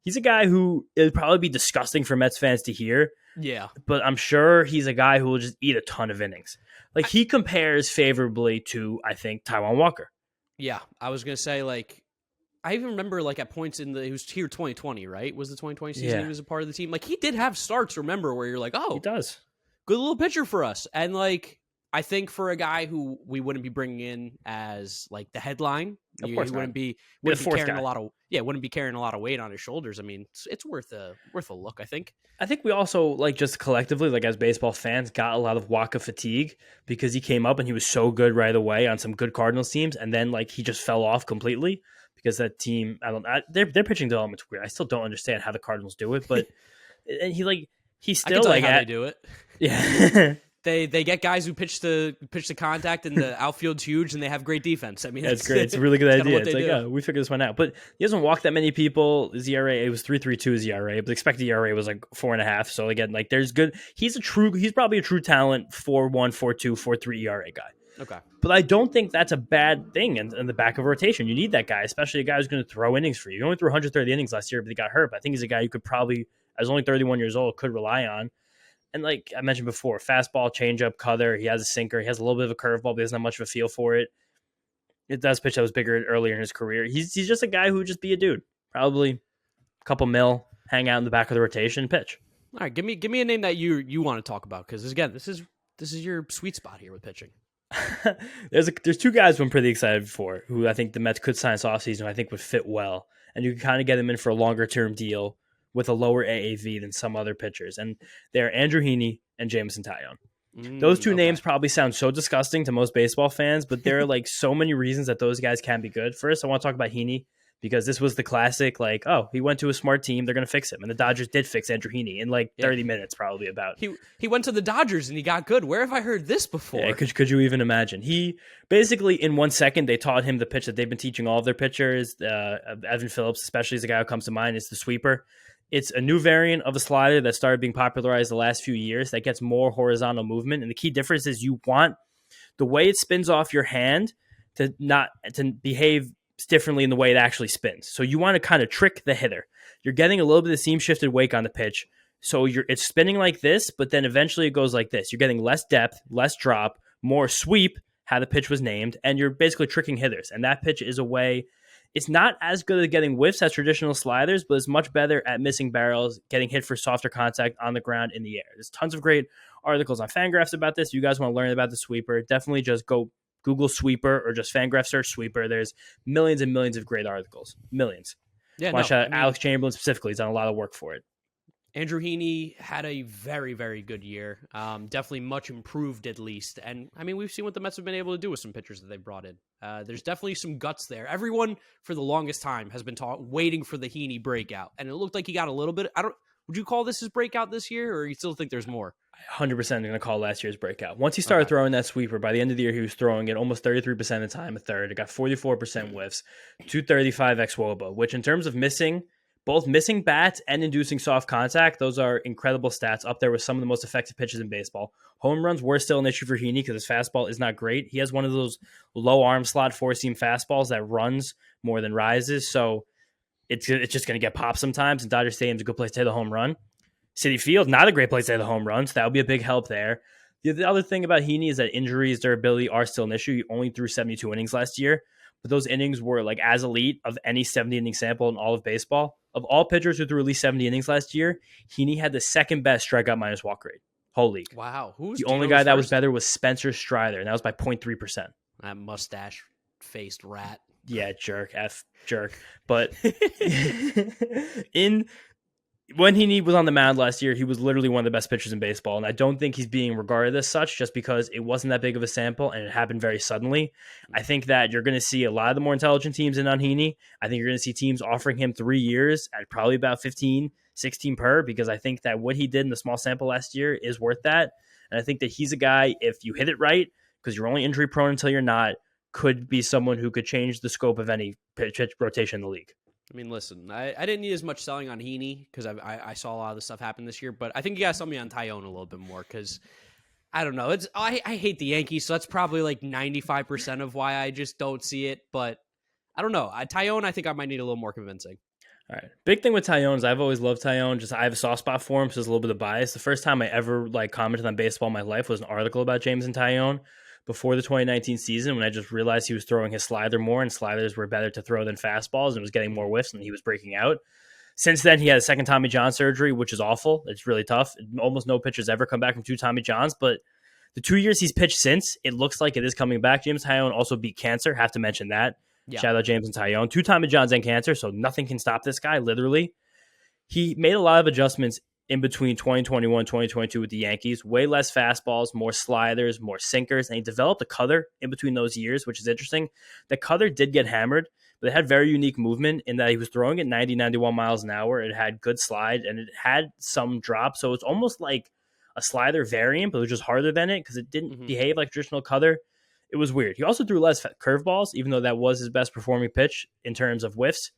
he's a guy who it would probably be disgusting for Mets fans to hear. Yeah. But I'm sure he's a guy who will just eat a ton of innings. Like he compares favorably to, I think, Taijuan Walker. Yeah. I was going to say, like, I even remember, like, at points he was here 2020, right? Was the 2020 season he was a part of the team? Like, he did have starts, remember, where you're like, oh. He does. Good little pitcher for us. And, like, I think for a guy who we wouldn't be bringing in as like the headline, he wouldn't be carrying a lot of weight on his shoulders. I mean, it's worth a look. I think we also like just collectively, like as baseball fans, got a lot of Wacha fatigue because he came up and he was so good right away on some good Cardinals teams, and then like he just fell off completely because that team, their pitching development's weird. I still don't understand how the Cardinals do it, but and he's still like how they do it. Yeah. They get guys who pitch the contact and the outfield's huge and they have great defense. I mean, that's great. It's a really good idea. It's like, we figured this one out. But he hasn't walked that many people. His ERA, it was 3.32 his ERA, but the expected ERA was like 4.5. So again, like there's good. He's probably a true talent 4.1, 4.2, 4.3 ERA guy. Okay. But I don't think that's a bad thing in the back of a rotation. You need that guy, especially a guy who's going to throw innings for you. He only threw 130 innings last year, but he got hurt. But I think he's a guy you could probably, as only 31 years old, could rely on. And like I mentioned before, fastball, changeup, cutter. He has a sinker. He has a little bit of a curveball, but he doesn't have much of a feel for it. It does pitch that was bigger earlier in his career. He's just a guy who would just be a dude. Probably a couple mil. hang out in the back of the rotation, and pitch. All right, give me a name that you want to talk about, because again, this is your sweet spot here with pitching. There's two guys who I'm pretty excited for, who I think the Mets could sign this offseason, who I think would fit well, and you can kind of get them in for a longer term deal with a lower AAV than some other pitchers, and they're Andrew Heaney and Jameson Taillon. Those two names probably sound so disgusting to most baseball fans, but there are like so many reasons that those guys can be good. First, I want to talk about Heaney, because this was the classic, like, oh, he went to a smart team, they're going to fix him. And the Dodgers did fix Andrew Heaney in like 30 minutes, probably about. He went to the Dodgers and he got good. Where have I heard this before? Yeah, could you even imagine? He basically, in 1 second, they taught him the pitch that they've been teaching all of their pitchers. Evan Phillips, especially, is the guy who comes to mind, is the sweeper. It's a new variant of a slider that started being popularized the last few years that gets more horizontal movement. And the key difference is you want the way it spins off your hand to behave differently in the way it actually spins. So you want to kind of trick the hitter. You're getting a little bit of seam shifted wake on the pitch. So it's spinning like this, but then eventually it goes like this. You're getting less depth, less drop, more sweep, how the pitch was named, and you're basically tricking hitters. And that pitch is a way, it's not as good at getting whiffs as traditional sliders, but it's much better at missing barrels, getting hit for softer contact on the ground in the air. There's tons of great articles on Fangraphs about this. If you guys want to learn about the sweeper, definitely just go Google sweeper or just Fangraphs search sweeper. There's millions and millions of great articles. Millions. Yeah, Watch Alex Chamberlain specifically. He's done a lot of work for it. Andrew Heaney had a very, very good year. Definitely much improved, at least. And, I mean, we've seen what the Mets have been able to do with some pitchers that they brought in. There's definitely some guts there. Everyone, for the longest time, has been waiting for the Heaney breakout. And it looked like he got a little bit. Would you call this his breakout this year, or you still think there's more? 100% going to call last year's breakout. Once he started throwing that sweeper, by the end of the year, he was throwing it almost 33% of the time at third. It got 44% whiffs, 235 xwOBA, which in terms of both missing bats and inducing soft contact, those are incredible stats, up there with some of the most effective pitches in baseball. Home runs were still an issue for Heaney because his fastball is not great. He has one of those low arm slot four-seam fastballs that runs more than rises, so it's just going to get popped sometimes, and Dodger Stadium's a good place to hit a home run. Citi Field, not a great place to hit the home run, so that would be a big help there. The other thing about Heaney is that injuries, durability are still an issue. He only threw 72 innings last year, but those innings were like as elite of any 70-inning sample in all of baseball. Of all pitchers who threw at least 70 innings last year, Heaney had the second best strikeout minus walk rate. Whole league. Wow. The only guy that was better was Spencer Strider, and that was by 0.3%. That mustache-faced rat. Yeah, jerk. But when Heaney was on the mound last year, he was literally one of the best pitchers in baseball, and I don't think he's being regarded as such just because it wasn't that big of a sample and it happened very suddenly. I think that you're going to see a lot of the more intelligent teams in on Heaney. I think you're going to see teams offering him 3 years at probably about 15, 16 per, because I think that what he did in the small sample last year is worth that. And I think that he's a guy, if you hit it right, because you're only injury prone until you're not, could be someone who could change the scope of any pitch rotation in the league. I mean, listen, I didn't need as much selling on Heaney because I saw a lot of the stuff happen this year, but I think you got to sell me on Taillon a little bit more because, I don't know, I hate the Yankees, so that's probably like 95% of why I just don't see it, but I don't know. Taillon, I think I might need a little more convincing. All right. Big thing with Taillon is I've always loved Taillon. Just I have a soft spot for him, so there's a little bit of bias. The first time I ever commented on baseball in my life was an article about Jameson Taillon before the 2019 season, when I just realized he was throwing his slider more, and sliders were better to throw than fastballs, and was getting more whiffs, and he was breaking out. Since then, he had a second Tommy John surgery, which is awful. It's really tough. Almost no pitchers ever come back from 2 Tommy Johns, but the 2 years he's pitched since, it looks like it is coming back. Jameson Taillon also beat cancer. Have to mention that. Yeah. Shout out Jameson Taillon. 2 Tommy Johns and cancer, so nothing can stop this guy, literally. He made a lot of adjustments in between 2021 2022 with the Yankees. Way less fastballs, more sliders, more sinkers, and he developed a cutter in between those years, which is interesting. The cutter did get hammered, but it had very unique movement in that he was throwing at 90, 91 miles an hour. It had good slide, and it had some drop, so it's almost like a slider variant, but it was just harder than it because it didn't behave like a traditional cutter. It was weird. He also threw less curveballs, even though that was his best performing pitch in terms of whiffs.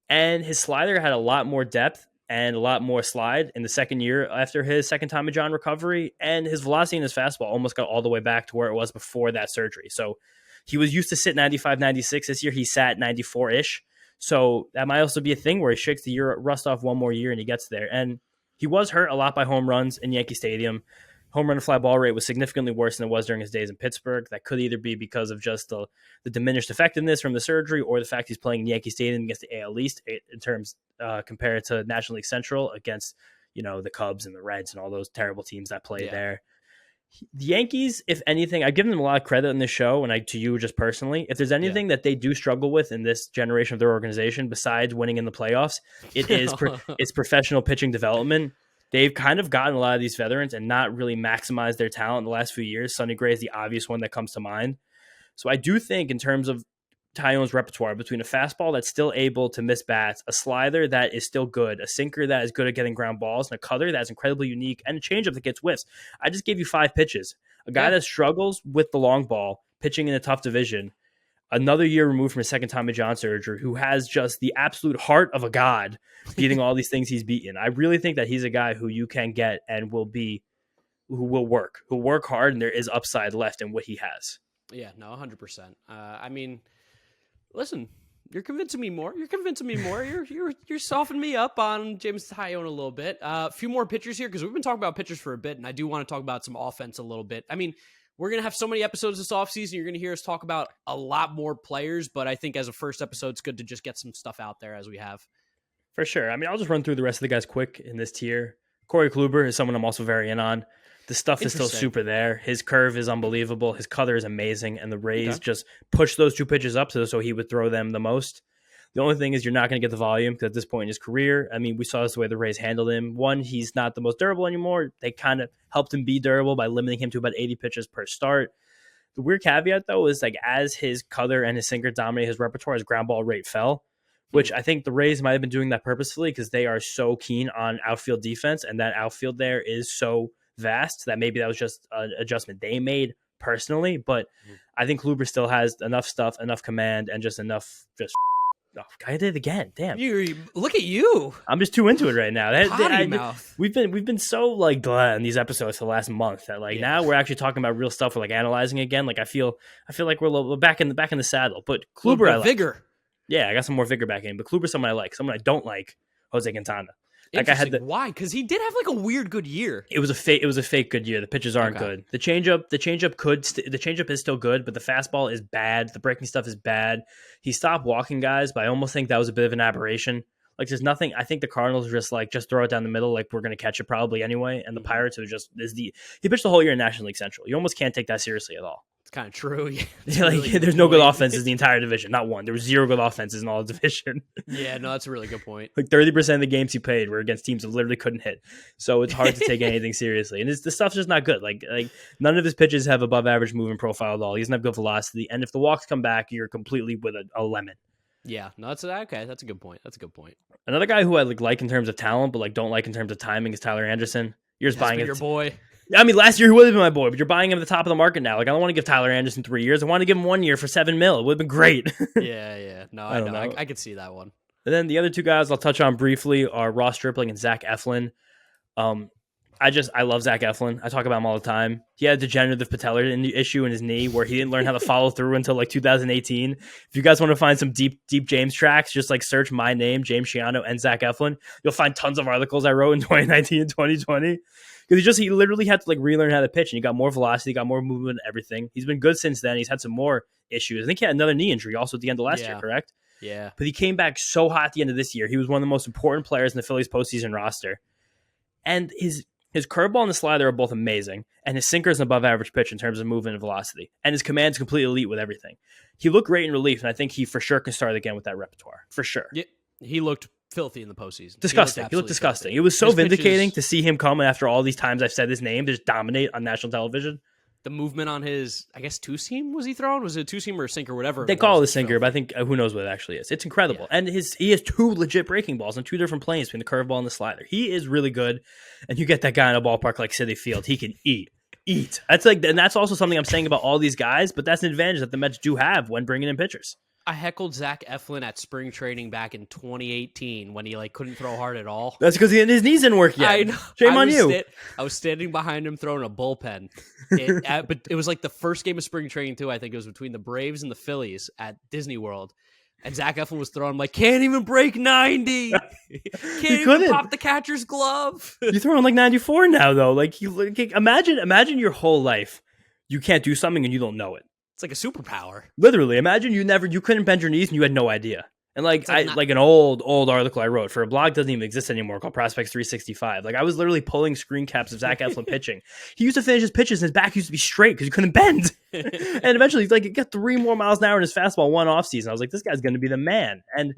And his slider had a lot more depth and a lot more slide in the second year after his second Tommy John recovery, and his velocity in his fastball almost got all the way back to where it was before that surgery. So he was used to sit 95, 96. This year he sat 94-ish. So that might also be a thing where he shakes the rust off one more year and he gets there. And he was hurt a lot by home runs in Yankee Stadium. home run to fly ball rate was significantly worse than it was during his days in Pittsburgh. That could either be because of just the diminished effectiveness from the surgery, or the fact he's playing in Yankee Stadium against the AL East in terms compared to National League Central against, the Cubs and the Reds and all those terrible teams that play there. The Yankees, if anything, I've given them a lot of credit in this show, and to you just personally, if there's anything that they do struggle with in this generation of their organization, besides winning in the playoffs, it is it's professional pitching development. They've kind of gotten a lot of these veterans and not really maximized their talent in the last few years. Sonny Gray is the obvious one that comes to mind. So I do think in terms of Taillon's repertoire, between a fastball that's still able to miss bats, a slider that is still good, a sinker that is good at getting ground balls, and a cutter that's incredibly unique, and a changeup that gets whiffs. I just gave you 5 pitches. A guy that struggles with the long ball, pitching in a tough division, another year removed from his second Tommy John surgery, who has just the absolute heart of a god, beating all these things he's beaten. I really think that he's a guy who you can get and who will work hard, and there is upside left in what he has. Yeah, no, 100%. I mean, listen, you're convincing me more. You're softening me up on Jameson Taillon a little bit. A few more pitchers here, because we've been talking about pitchers for a bit, and I do want to talk about some offense a little bit. I mean, we're going to have so many episodes this offseason. You're going to hear us talk about a lot more players, but I think as a first episode, it's good to just get some stuff out there as we have. For sure. I mean, I'll just run through the rest of the guys quick in this tier. Corey Kluber is someone I'm also very in on. The stuff is still super there. His curve is unbelievable. His cutter is amazing. And the Rays just push those 2 pitches up so he would throw them the most. The only thing is you're not going to get the volume because at this point in his career, I mean, we saw this the way the Rays handled him. One, he's not the most durable anymore. They kind of helped him be durable by limiting him to about 80 pitches per start. The weird caveat, though, is as his cutter and his sinker dominate his repertoire, his ground ball rate fell, which I think the Rays might have been doing that purposefully because they are so keen on outfield defense, and that outfield there is so vast that maybe that was just an adjustment they made personally. But I think Kluber still has enough stuff, enough command, and just enough I did it again. Damn. Look at you. I'm just too into it right now. Mouth. We've been so blah in these episodes for the last month that now we're actually talking about real stuff. We're analyzing again. I feel like we're back in the saddle. But Kluber, I like. Vigor. Yeah, I got some more vigor back in. But Kluber's someone I like. Someone I don't like, Jose Quintana. Why? Because he did have a weird good year. It was a fake good year. The pitches aren't good. The changeup is still good, but the fastball is bad. The breaking stuff is bad. He stopped walking guys, but I almost think that was a bit of an aberration. There's nothing. I think the Cardinals are just throw it down the middle. We're going to catch it probably anyway. And the Pirates he pitched the whole year in National League Central. You almost can't take that seriously at all. It's kind of true. There's no good offenses in the entire division. Not one. There was 0 good offenses in all the division. Yeah, no, that's a really good point. 30% of the games he played were against teams that literally couldn't hit. So it's hard to take anything seriously. And the stuff's just not good. None of his pitches have above average movement profile at all. He doesn't have good velocity. And if the walks come back, you're completely with a lemon. Yeah, no, that's okay. That's a good point. Another guy who I like in terms of talent, but don't like in terms of timing is Tyler Anderson. You're just buying it. Your boy. I mean, last year he would have been my boy, but you're buying him at the top of the market now. I don't want to give Tyler Anderson 3 years. I want to give him 1 year for $7 million. It would have been great. Yeah. No, I know. I could see that one. And then the other 2 guys I'll touch on briefly are Ross Stripling and Zach Eflin. I love Zach Eflin. I talk about him all the time. He had a degenerative patellar issue in his knee where he didn't learn how to follow through until 2018. If you guys want to find some deep James tracks, just search my name, James Shiano, and Zach Eflin. You'll find tons of articles I wrote in 2019 and 2020. Because he literally had to relearn how to pitch, and he got more velocity, got more movement, and everything. He's been good since then. He's had some more issues. I think he had another knee injury also at the end of last year, correct? Yeah. But he came back so hot at the end of this year. He was one of the most important players in the Phillies postseason roster. And his curveball and the slider are both amazing, and his sinker is an above average pitch in terms of movement and velocity. And his command is completely elite with everything. He looked great in relief, and I think he for sure can start again with that repertoire. For sure. Yeah, he looked filthy in the postseason. Disgusting. He looked disgusting. It was so vindicating to see him come after all these times I've said his name to just dominate on national television. The movement on his, two-seam was he throwing? Was it a two-seam or a sinker, whatever? They call it a sinker, but I think who knows what it actually is. It's incredible. Yeah. And he has 2 legit breaking balls on 2 different planes between the curveball and the slider. He is really good. And you get that guy in a ballpark like Citi Field, he can eat. And that's also something I'm saying about all these guys, but that's an advantage that the Mets do have when bringing in pitchers. I heckled Zach Eflin at spring training back in 2018 when he couldn't throw hard at all. That's because his knees didn't work yet. I know. Shame on you. I was standing behind him throwing a bullpen. But it was the first game of spring training too. I think it was between the Braves and the Phillies at Disney World. And Zach Eflin was throwing like, can't even break 90. Can't even pop the catcher's glove. You're throwing like 94 now, though. Like, imagine your whole life you can't do something and you don't know it. It's like a superpower. Literally, imagine you couldn't bend your knees and you had no idea. And like an old article I wrote for a blog doesn't even exist anymore called Prospects 365. Like I was literally pulling screen caps of Zach Eflin pitching. He used to finish his pitches and his back used to be straight because he couldn't bend. And eventually he's like, he got 3 more miles an hour in his fastball one offseason. I was like, this guy's going to be the man. And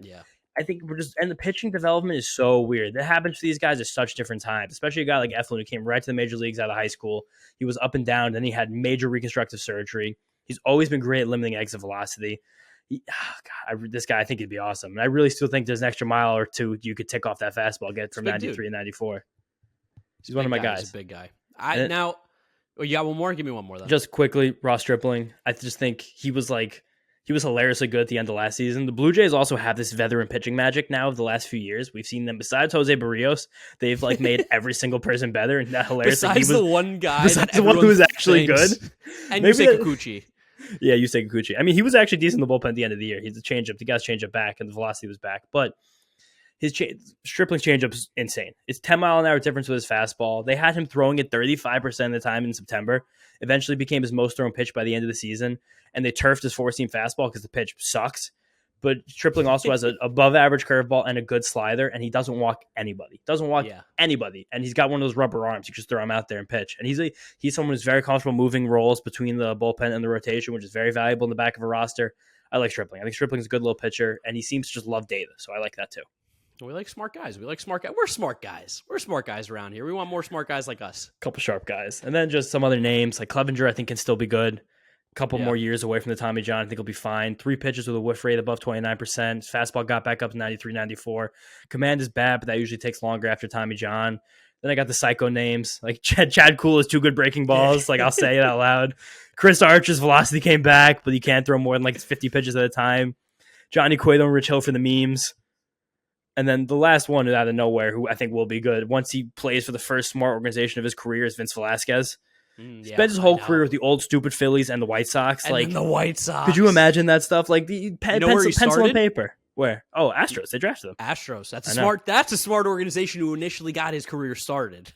I think the pitching development is so weird. That happens to these guys at such different times, especially a guy like Eflin who came right to the major leagues out of high school. He was up and down. Then he had major reconstructive surgery. He's always been great at limiting exit velocity. This guy, I think he'd be awesome. And I really still think there's an extra mile or two you could tick off that fastball, get from 93 and 94. He's one of my guys. He's a big guy. Now, you got one more? Give me one more, though. Just quickly, Ross Stripling. I just think he was hilariously good at the end of last season. The Blue Jays also have this veteran pitching magic now of the last few years. We've seen them, besides José Abreu, they've like made every single person better. And that hilarious. Besides the one guy. Besides the one who was actually good. And Yusei Kikuchi. Yeah, Yusei Kikuchi. I mean, he was actually decent in the bullpen at the end of the year. He's a changeup. The guy's changeup back, and the velocity was back. But his Stripling's changeup's insane. It's 10-mile-an-hour difference with his fastball. They had him throwing it 35% of the time in September. Eventually became his most thrown pitch by the end of the season. And they turfed his 4-seam fastball because the pitch sucks. But Stripling also has an above-average curveball and a good slider, and he doesn't walk anybody. Anybody. And he's got one of those rubber arms. You just throw him out there and pitch. And he's someone who's very comfortable moving roles between the bullpen and the rotation, which is very valuable in the back of a roster. I like Stripling. I think Stripling's a good little pitcher, and he seems to just love data. So I like that too. We like smart guys. We're smart guys. We're smart guys around here. We want more smart guys like us. A couple sharp guys. And then just some other names, like Clevenger, I think can still be good. Couple more years away from the Tommy John. I think he'll be fine. 3 pitches with a whiff rate above 29%. His fastball got back up to 93, 94. Command is bad, but that usually takes longer after Tommy John. Then I got the psycho names. Like Chad Kuhl has 2 good breaking balls. Like I'll say it out loud. Chris Archer's velocity came back, but you can't throw more than like 50 pitches at a time. Johnny Cueto and Rich Hill for the memes. And then the last one out of nowhere, who I think will be good once he plays for the first smart organization of his career, is Vince Velasquez. Spent his whole career with the old stupid Phillies and the White Sox. And the White Sox. Could you imagine that stuff? Like the pencil and paper. Where? Oh, Astros. They drafted them. Astros. That's a smart organization who initially got his career started.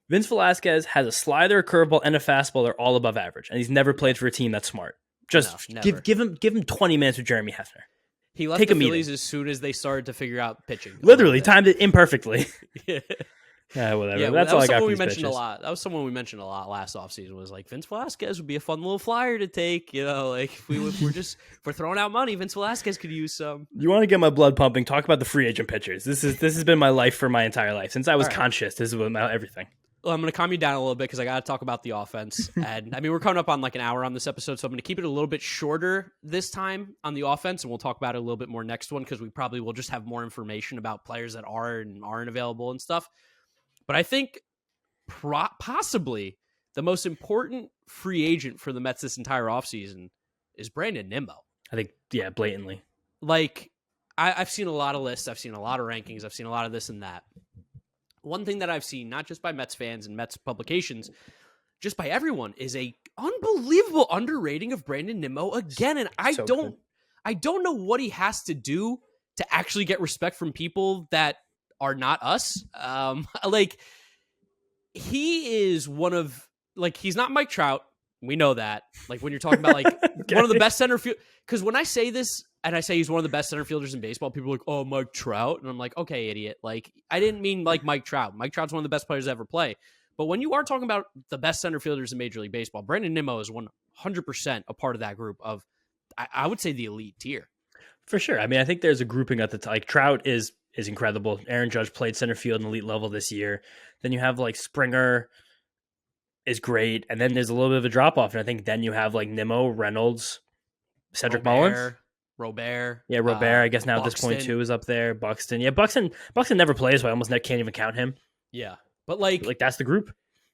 Vince Velasquez has a slider, a curveball, and a fastball. They're all above average, and he's never played for a team that's smart. Just give him 20 minutes with Jeremy Hefner. He left the Phillies as soon as they started to figure out pitching. Literally timed it imperfectly. Yeah, whatever. Yeah, that's all I got. We mentioned a lot. That was someone we mentioned a lot last offseason. Was like Vince Velasquez would be a fun little flyer to take. You know, like if we're throwing out money, Vince Velasquez could use some. You want to get my blood pumping? Talk about the free agent pitchers. This has been my life for my entire life since I was conscious. This is about everything. Well, I'm going to calm you down a little bit because I got to talk about the offense. And I mean, we're coming up on like an hour on this episode, so I'm going to keep it a little bit shorter this time on the offense, and we'll talk about it a little bit more next one because we probably will just have more information about players that are and aren't available and stuff. But I think possibly the most important free agent for the Mets this entire offseason is Brandon Nimmo. I think, blatantly. Like, I've seen a lot of lists. I've seen a lot of rankings. I've seen a lot of this and that. One thing that I've seen, not just by Mets fans and Mets publications, just by everyone, is a unbelievable underrating of Brandon Nimmo again. And I don't know what he has to do to actually get respect from people that are not us. Like he is one of he's not Mike Trout. We know that. Like when you're talking about okay. One of the best center field, because when I say this and I say he's one of the best center fielders in baseball, people are like, "Oh, Mike Trout," and I'm like, "Okay, idiot." Like I didn't mean like Mike Trout. Mike Trout's one of the best players to ever play. But when you are talking about the best center fielders in Major League Baseball, Brandon Nimmo is 100% a part of that group of, I would say, the elite tier. For sure. I mean, I think there's a grouping at the top. Like Trout is incredible. Aaron Judge played center field in elite level this year. Then you have like Springer is great. And then there's a little bit of a drop off. And I think then you have like Nimmo, Reynolds, Cedric Mullins. Robert. Yeah, Robert, I guess now Buxton. At this point too is up there. Buxton. Yeah, Buxton never plays, so I almost can't even count him. Yeah. But like that's the group.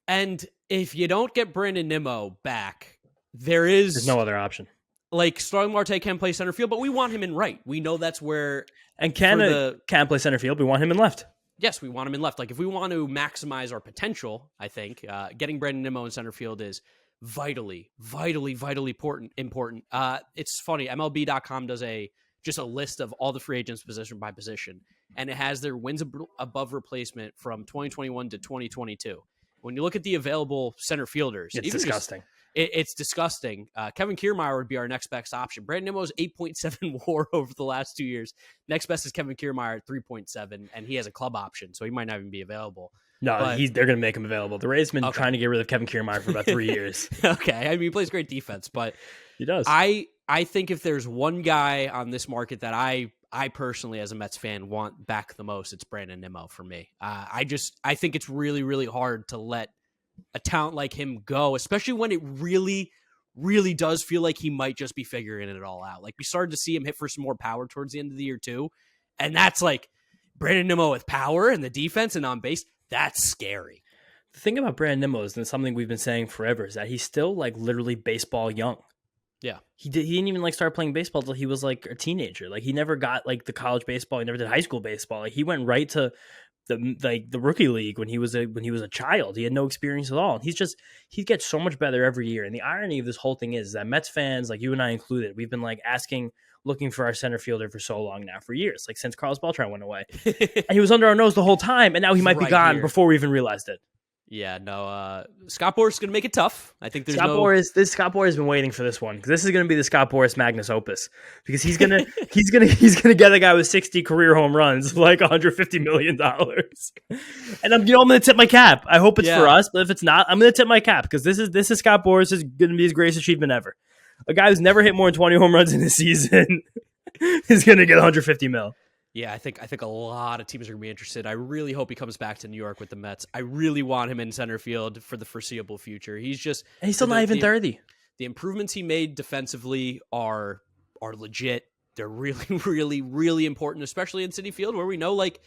And if you don't get Brandon Nimmo back, there's no other option. Like Starling Marte can play center field, but we want him in right. We know that's where can play center field. We want him in left. Yes, we want him in left. Like if we want to maximize our potential, I think getting Brandon Nimmo in center field is vitally important. It's funny. MLB.com does a just a list of all the free agents position by position, and it has their wins above replacement from 2021 to 2022. When you look at the available center fielders, it's disgusting. It's disgusting. Kevin Kiermaier would be our next best option. Brandon Nimmo's 8.7 WAR over the last 2 years. Next best is Kevin Kiermaier at 3.7, and he has a club option, so he might not even be available. No, they're going to make him available. The Rays have been trying to get rid of Kevin Kiermaier for about 3 years. Okay, I mean, he plays great defense, but he does. I think if there's one guy on this market that I personally, as a Mets fan, want back the most, it's Brandon Nimmo for me. I think it's really, really hard to let a talent like him go, especially when it really, really does feel like he might just be figuring it all out. Like, we started to see him hit for some more power towards the end of the year too, and that's like Brandon Nimmo with power and the defense and on base. That's scary. The thing about Brandon Nimmo is, and something we've been saying forever, is that he's still like literally baseball young. Yeah, he didn't even like start playing baseball till he was like a teenager. Like, he never got like the college baseball. He never did high school baseball. Like, he went right to the rookie league when he was a child. He had no experience at all. And he gets so much better every year. And the irony of this whole thing is that Mets fans, like you and I included, we've been like looking for our center fielder for so long now, for years, like since Carlos Beltran went away. And he was under our nose the whole time, and now he might be gone before we even realized it. Yeah, no. Scott Boras is going to make it tough. I think there's Scott Boras has been waiting for this one, because this is going to be the Scott Boras magnus opus, because he's gonna get a guy with 60 career home runs, like $150 million. And I'm going to tip my cap. I hope it's for us, but if it's not, I'm going to tip my cap, because this is Scott Boras is going to be his greatest achievement ever. A guy who's never hit more than 20 home runs in a season is going to get $150 million. Yeah, I think a lot of teams are going to be interested. I really hope he comes back to New York with the Mets. I really want him in center field for the foreseeable future. He's still not even 30. The improvements he made defensively are legit. They're really, really, really important, especially in Citi Field, where we know like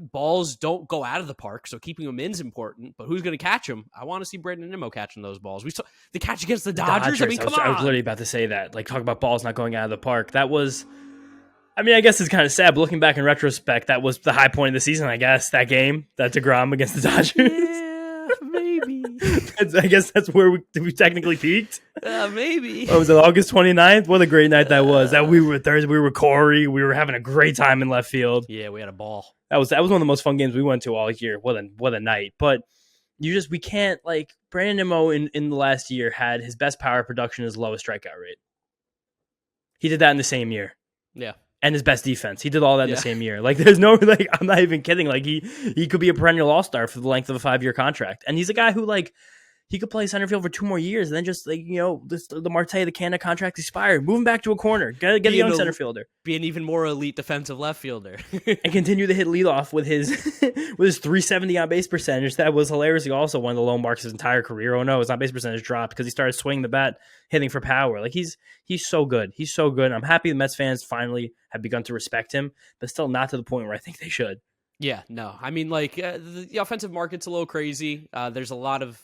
balls don't go out of the park, so keeping them in is important. But who's going to catch them? I want to see Brandon Nimmo catching those balls. We saw the catch against the Dodgers. I mean, come on. I was literally about to say that. Like, talk about balls not going out of the park. That was. I mean, I guess it's kind of sad, but looking back in retrospect, that was the high point of the season, I guess, that game, that DeGrom against the Dodgers. Yeah, maybe. I guess that's where we technically peaked. Maybe. Oh, was it August 29th? What a great night that was. That we were Thursday, we were Corey, we were having a great time in left field. Yeah, we had a ball. That was one of the most fun games we went to all year. What a night. But we can't, like, Brandon Nimmo in the last year had his best power production, his lowest strikeout rate. He did that in the same year. Yeah. And his best defense. He did all that in the same year. Like, there's no, like, I'm not even kidding. Like, he could be a perennial all-star for the length of a 5-year contract. And he's a guy who, like, he could play center field for 2 more years and then just, like, the Marte, the Canada contract expired. Move him back to a corner. Get a young center fielder. Be an even more elite defensive left fielder. And continue to hit leadoff with his 370 on-base percentage. That was hilariously also one of the low marks his entire career. Oh, no, his on-base percentage dropped because he started swinging the bat, hitting for power. Like, he's so good. He's so good. I'm happy the Mets fans finally have begun to respect him, but still not to the point where I think they should. Yeah, no. I mean, like, the offensive market's a little crazy. There's a lot of...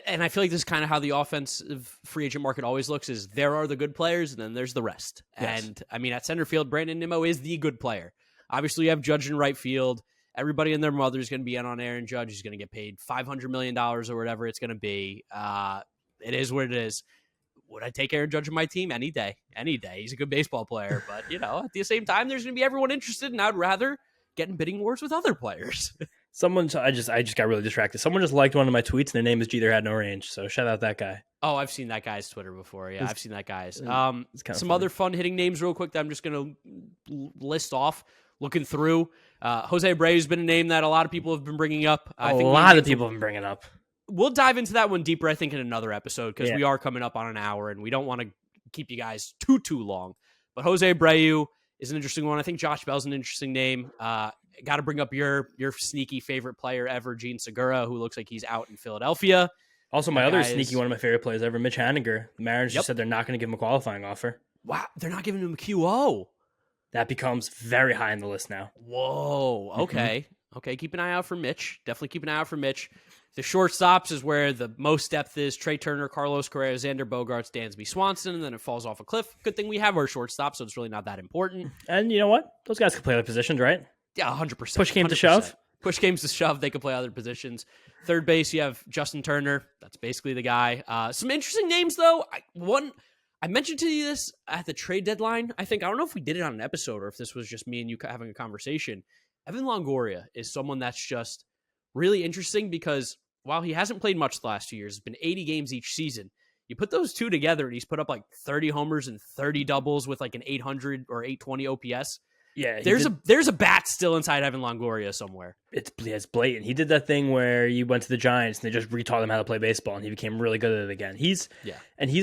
And I feel like this is kind of how the offensive free agent market always looks, is there are the good players and then there's the rest. Yes. And I mean, at center field, Brandon Nimmo is the good player. Obviously, you have Judge in right field. Everybody and their mother is going to be in on Aaron Judge. He's going to get paid $500 million or whatever it's going to be. It is what it is. Would I take Aaron Judge on my team? Any day. Any day. He's a good baseball player. But, at the same time, there's going to be everyone interested, and I'd rather get in bidding wars with other players. I just got really distracted. Someone just liked one of my tweets, and their name is Jeter Had No Range. So shout out that guy. Oh, I've seen that guy's Twitter before. Yeah, I've seen that guy's. Some funny. Other fun hitting names real quick that I'm just going to list off. Looking through, José Abreu has been a name that a lot of people have been bringing up. I think a lot of people have been bringing up. We'll dive into that one deeper, I think, in another episode, because we are coming up on an hour, and we don't want to keep you guys too long. But José Abreu is an interesting one. I think Josh Bell's an interesting name. Got to bring up your sneaky favorite player ever, Gene Segura, who looks like he's out in Philadelphia. Also, my other sneaky one of my favorite players ever, Mitch Haniger. The Mariners just said they're not going to give him a qualifying offer. Wow, they're not giving him a QO. That becomes very high on the list now. Whoa, okay. Mm-hmm. Okay, keep an eye out for Mitch. Definitely keep an eye out for Mitch. The shortstops is where the most depth is. Trea Turner, Carlos Correa, Xander Bogaerts, Dansby Swanson, and then it falls off a cliff. Good thing we have our shortstop, so it's really not that important. And you know what? Those guys can play other positions, right? Yeah, 100%. Push came 100%. to shove? Push games to shove. They could play other positions. Third base, you have Justin Turner. That's basically the guy. Some interesting names, though. I mentioned to you this at the trade deadline. I don't know if we did it on an episode or if this was just me and you having a conversation. Evan Longoria is someone that's just really interesting because while he hasn't played much the last 2 years, it's been 80 games each season. You put those two together and he's put up like 30 homers and 30 doubles with like an 800 or 820 OPS. Yeah, there's a bat still inside Evan Longoria somewhere. It's blatant. He did that thing where he went to the Giants and they just retaught him how to play baseball, and he became really good at it again. He's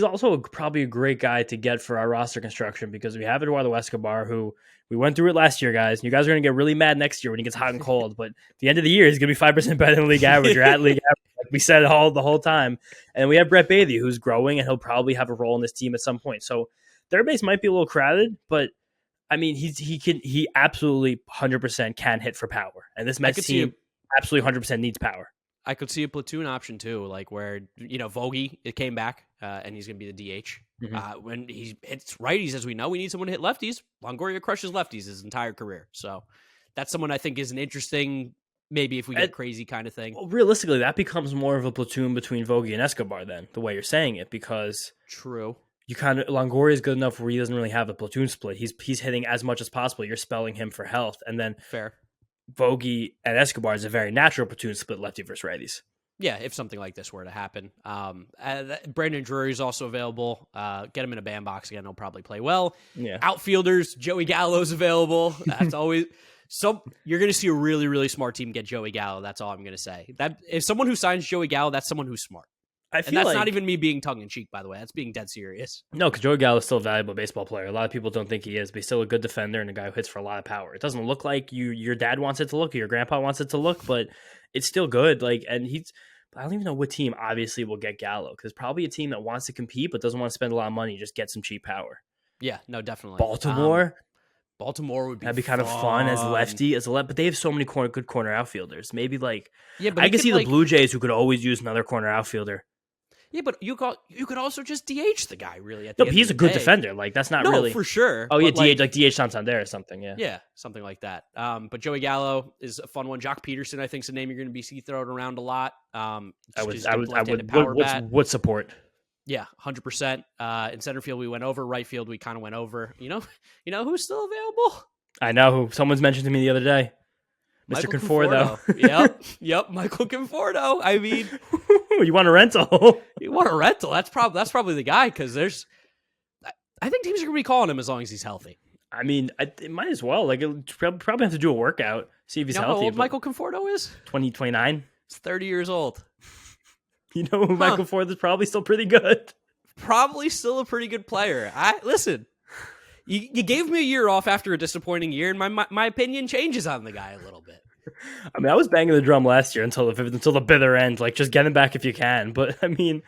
also probably a great guy to get for our roster construction because we have Eduardo Escobar, who we went through it last year, guys. And you guys are going to get really mad next year when he gets hot and cold. But at the end of the year, he's going to be 5% better than league average or at league average, like we said the whole time. And we have Brett Baty, who's growing, and he'll probably have a role in this team at some point. So third base might be a little crowded, but I mean, he absolutely 100% can hit for power, and this Mets team absolutely 100% needs power. I could see a platoon option too, like where Vogie it came back and he's going to be the DH. When he hits righties, as we know, we need someone to hit lefties. Longoria crushes lefties his entire career, so that's someone I think is an interesting. Maybe if we get crazy kind of thing. Well, realistically, that becomes more of a platoon between Vogie and Escobar then, the way you're saying it, because true. Longoria is good enough where he doesn't really have a platoon split. He's hitting as much as possible. You're spelling him for health. And then fair. Vogie and Escobar is a very natural platoon split, lefty versus righties. Yeah, if something like this were to happen. Brandon Drury is also available. Get him in a bandbox again. He'll probably play well. Yeah. Outfielders, Joey Gallo's available. That's always... you're going to see a really, really smart team get Joey Gallo. That's all I'm going to say. That if someone who signs Joey Gallo, that's someone who's smart. And that's not even me being tongue-in-cheek, by the way. That's being dead serious. No, because Joey Gallo is still a valuable baseball player. A lot of people don't think he is, but he's still a good defender and a guy who hits for a lot of power. It doesn't look like your dad wants it to look, or your grandpa wants it to look, but it's still good. I don't even know what team obviously will get Gallo, because probably a team that wants to compete but doesn't want to spend a lot of money, just get some cheap power. Yeah, no, definitely. Baltimore would be that'd be kind of fun as lefty, but they have so many good corner outfielders. Maybe but I could see the Blue Jays, who could always use another corner outfielder. Yeah, but you could also just DH the guy, really. But he's a good defender. That's not really for sure. Oh yeah, DH DH Santander or something. Yeah, something like that. But Joey Gallo is a fun one. Jock Peterson, I think, is a name you're going to be thrown around a lot. I would support. Yeah, 100%. In center field, we went over. Right field, we kind of went over. You know who's still available? I know who. Someone's mentioned to me the other day. Mr. Conforto. Yep, Michael Conforto. I mean, you want a rental? You want a rental? That's probably the guy, because I think teams are going to be calling him as long as he's healthy. I mean, it might as well. Probably have to do a workout, see if he's healthy. How old Michael Conforto is? 29. He's 30 years old. You know, Michael Conforto is probably still pretty good. Probably still a pretty good player. Listen. You gave me a year off after a disappointing year, and my opinion changes on the guy a little bit. I mean, I was banging the drum last year until the bitter end, just get him back if you can. But I mean,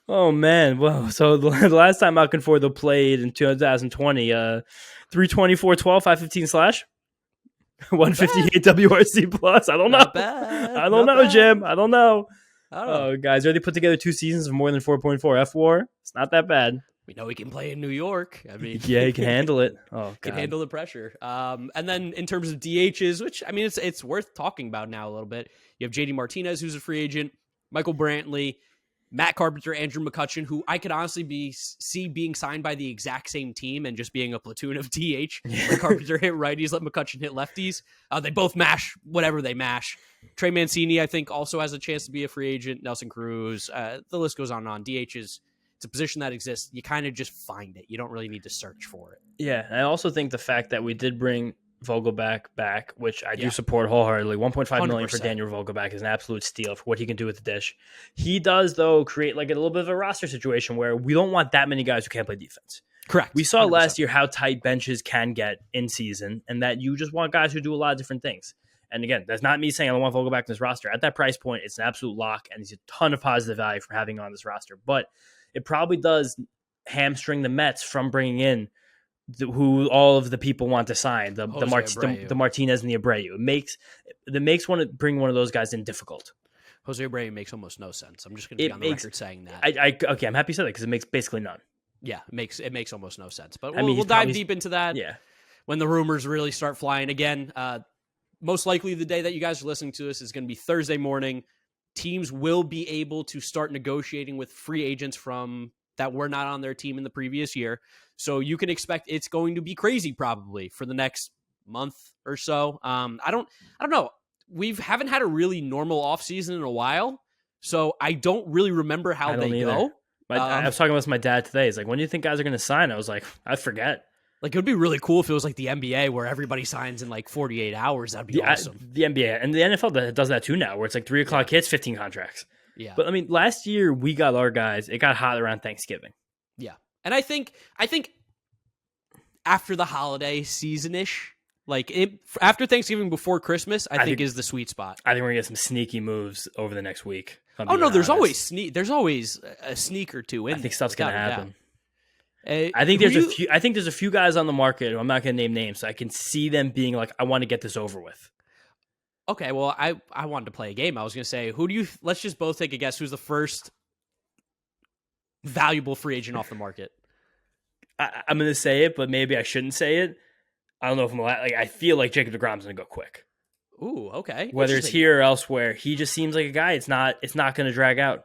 oh man, whoa! So the last time Conforto played in 2020, 324, 12, 515 slash 158 WRC plus. I don't know. I don't know, Jim. I don't know. Oh, guys, already put together 2 seasons of more than 4.4 F4. It's not that bad. We know he can play in New York. I mean, yeah, he can handle it. Oh, God. Can handle the pressure. And then in terms of DHs, which I mean, it's worth talking about now a little bit. You have JD Martinez, who's a free agent, Michael Brantley, Matt Carpenter, Andrew McCutchen, who I could honestly see being signed by the exact same team and just being a platoon of DH. Where Carpenter hit righties, let McCutchen hit lefties. They both mash whatever they mash. Trey Mancini, I think, also has a chance to be a free agent. Nelson Cruz, the list goes on and on. DHs. It's a position that exists. You kind of just find it. You don't really need to search for it. Yeah, I also think the fact that we did bring Vogelbach back, which I do support wholeheartedly. $1.5 million for Daniel Vogelbach is an absolute steal for what he can do with the dish. He does, though, create a little bit of a roster situation where we don't want that many guys who can't play defense. Correct. We saw 100%. Last year how tight benches can get in season, and that you just want guys who do a lot of different things. And again, that's not me saying I don't want Vogelbach in this roster. At that price point, it's an absolute lock, and he's a ton of positive value for having on this roster. But it probably does hamstring the Mets from bringing in who all of the people want to sign, the Martinez and the Abreu. It makes bring one of those guys in difficult. José Abreu makes almost no sense. I'm just going to be on the record saying that. Okay, I'm happy you said that because it makes basically none. Yeah, it makes almost no sense. But we'll dive deep into that when the rumors really start flying again. Most likely the day that you guys are listening to this is going to be Thursday morning. Teams will be able to start negotiating with free agents from that were not on their team in the previous year. So you can expect it's going to be crazy probably for the next month or so. I don't know. We haven't had a really normal offseason in a while, so I don't really remember how they go. I was talking with my dad today. He's like, when do you think guys are going to sign? I was like, I forget. Like, it would be really cool if it was like the NBA where everybody signs in like 48 hours. That'd be awesome. The NBA and the NFL does that too now, where it's like 3 o'clock hits, 15 contracts. Yeah. But I mean, last year we got our guys. It got hot around Thanksgiving. Yeah. And I think after the holiday season-ish, like after Thanksgiving, before Christmas, I think is the sweet spot. I think we're going to get some sneaky moves over the next week. Oh, no, there's always a sneak or two in. I think stuff's going to happen. I think there's a few guys on the market. I'm not going to name names. So I can see them being like, I want to get this over with. Okay, well, I wanted to play a game. I was going to say, let's just both take a guess. Who's the first valuable free agent off the market? I'm going to say it, but maybe I shouldn't say it. I don't know if I'm like. I feel like Jacob deGrom's going to go quick. Ooh, okay. Whether it's here or elsewhere, he just seems like a guy. It's not going to drag out.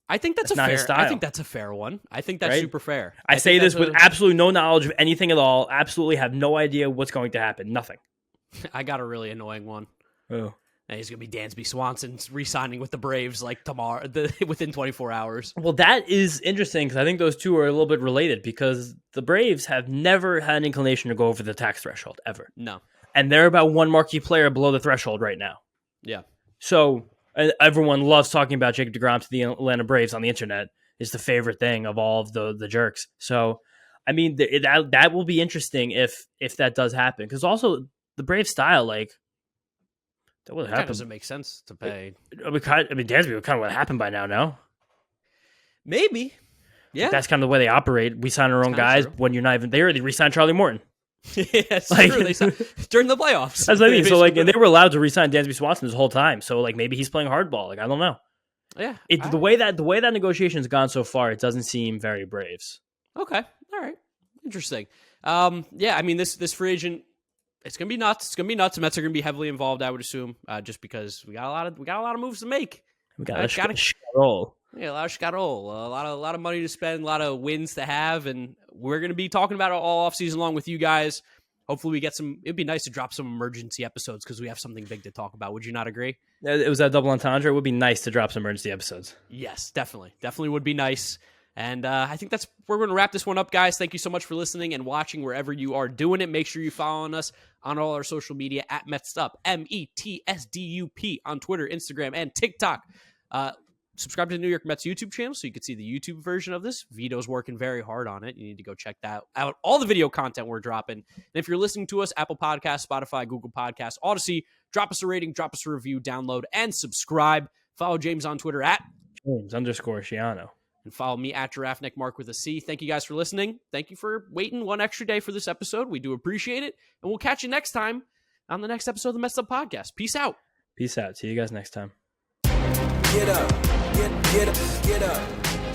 I think that's I think that's a fair one. I think that's super fair. I say this with absolutely no knowledge of anything at all. Absolutely have no idea what's going to happen. Nothing. I got a really annoying one. Oh. And he's going to be Dansby Swanson re-signing with the Braves like tomorrow, within 24 hours. Well, that is interesting because I think those two are a little bit related because the Braves have never had an inclination to go over the tax threshold ever. No. And they're about one marquee player below the threshold right now. Yeah. So everyone loves talking about Jacob deGrom to the Atlanta Braves on the internet. It's the favorite thing of all of the jerks. So, I mean, that will be interesting if that does happen. Because also, the Braves style, like, that would happen. Doesn't make sense to pay. I mean, Dansby would kind of what happened by now, no? Maybe. Yeah. But that's kind of the way they operate. We sign our own guys when you're not even there. They re-sign Charlie Morton. Yes, true. They during the playoffs. That's what I mean. So, like, and they were allowed to re-sign Dansby Swanson this whole time. So, like, maybe he's playing hardball. Like, I don't know. Yeah. The way that negotiation's gone so far, it doesn't seem very Braves. Okay. All right. Interesting. Yeah. I mean, this free agent. It's gonna be nuts. It's gonna be nuts. The Mets are gonna be heavily involved, I would assume, just because we got a lot of moves to make. We got to roll. Yeah, a lot of scatterol, a lot of money to spend, a lot of wins to have, and we're gonna be talking about it all offseason along with you guys. Hopefully, we get some. It'd be nice to drop some emergency episodes because we have something big to talk about. Would you not agree? It was that double entendre. It would be nice to drop some emergency episodes. Yes, definitely would be nice. And I think we're going to wrap this one up, guys. Thank you so much for listening and watching wherever you are doing it. Make sure you're following us on all our social media at Mets'd, METSDUP on Twitter, Instagram, and TikTok. Subscribe to the New York Mets YouTube channel so you can see the YouTube version of this. Vito's working very hard on it. You need to go check that out. All the video content we're dropping. And if you're listening to us, Apple Podcasts, Spotify, Google Podcasts, Odyssey, drop us a rating, drop us a review, download, and subscribe. Follow James on Twitter at James_Shiano. And follow me at GiraffeNeckMark with a C. Thank you guys for listening. Thank you for waiting one extra day for this episode. We do appreciate it. And we'll catch you next time on the next episode of the Mets'd Podcast. Peace out. Peace out. See you guys next time. Get up. Get up.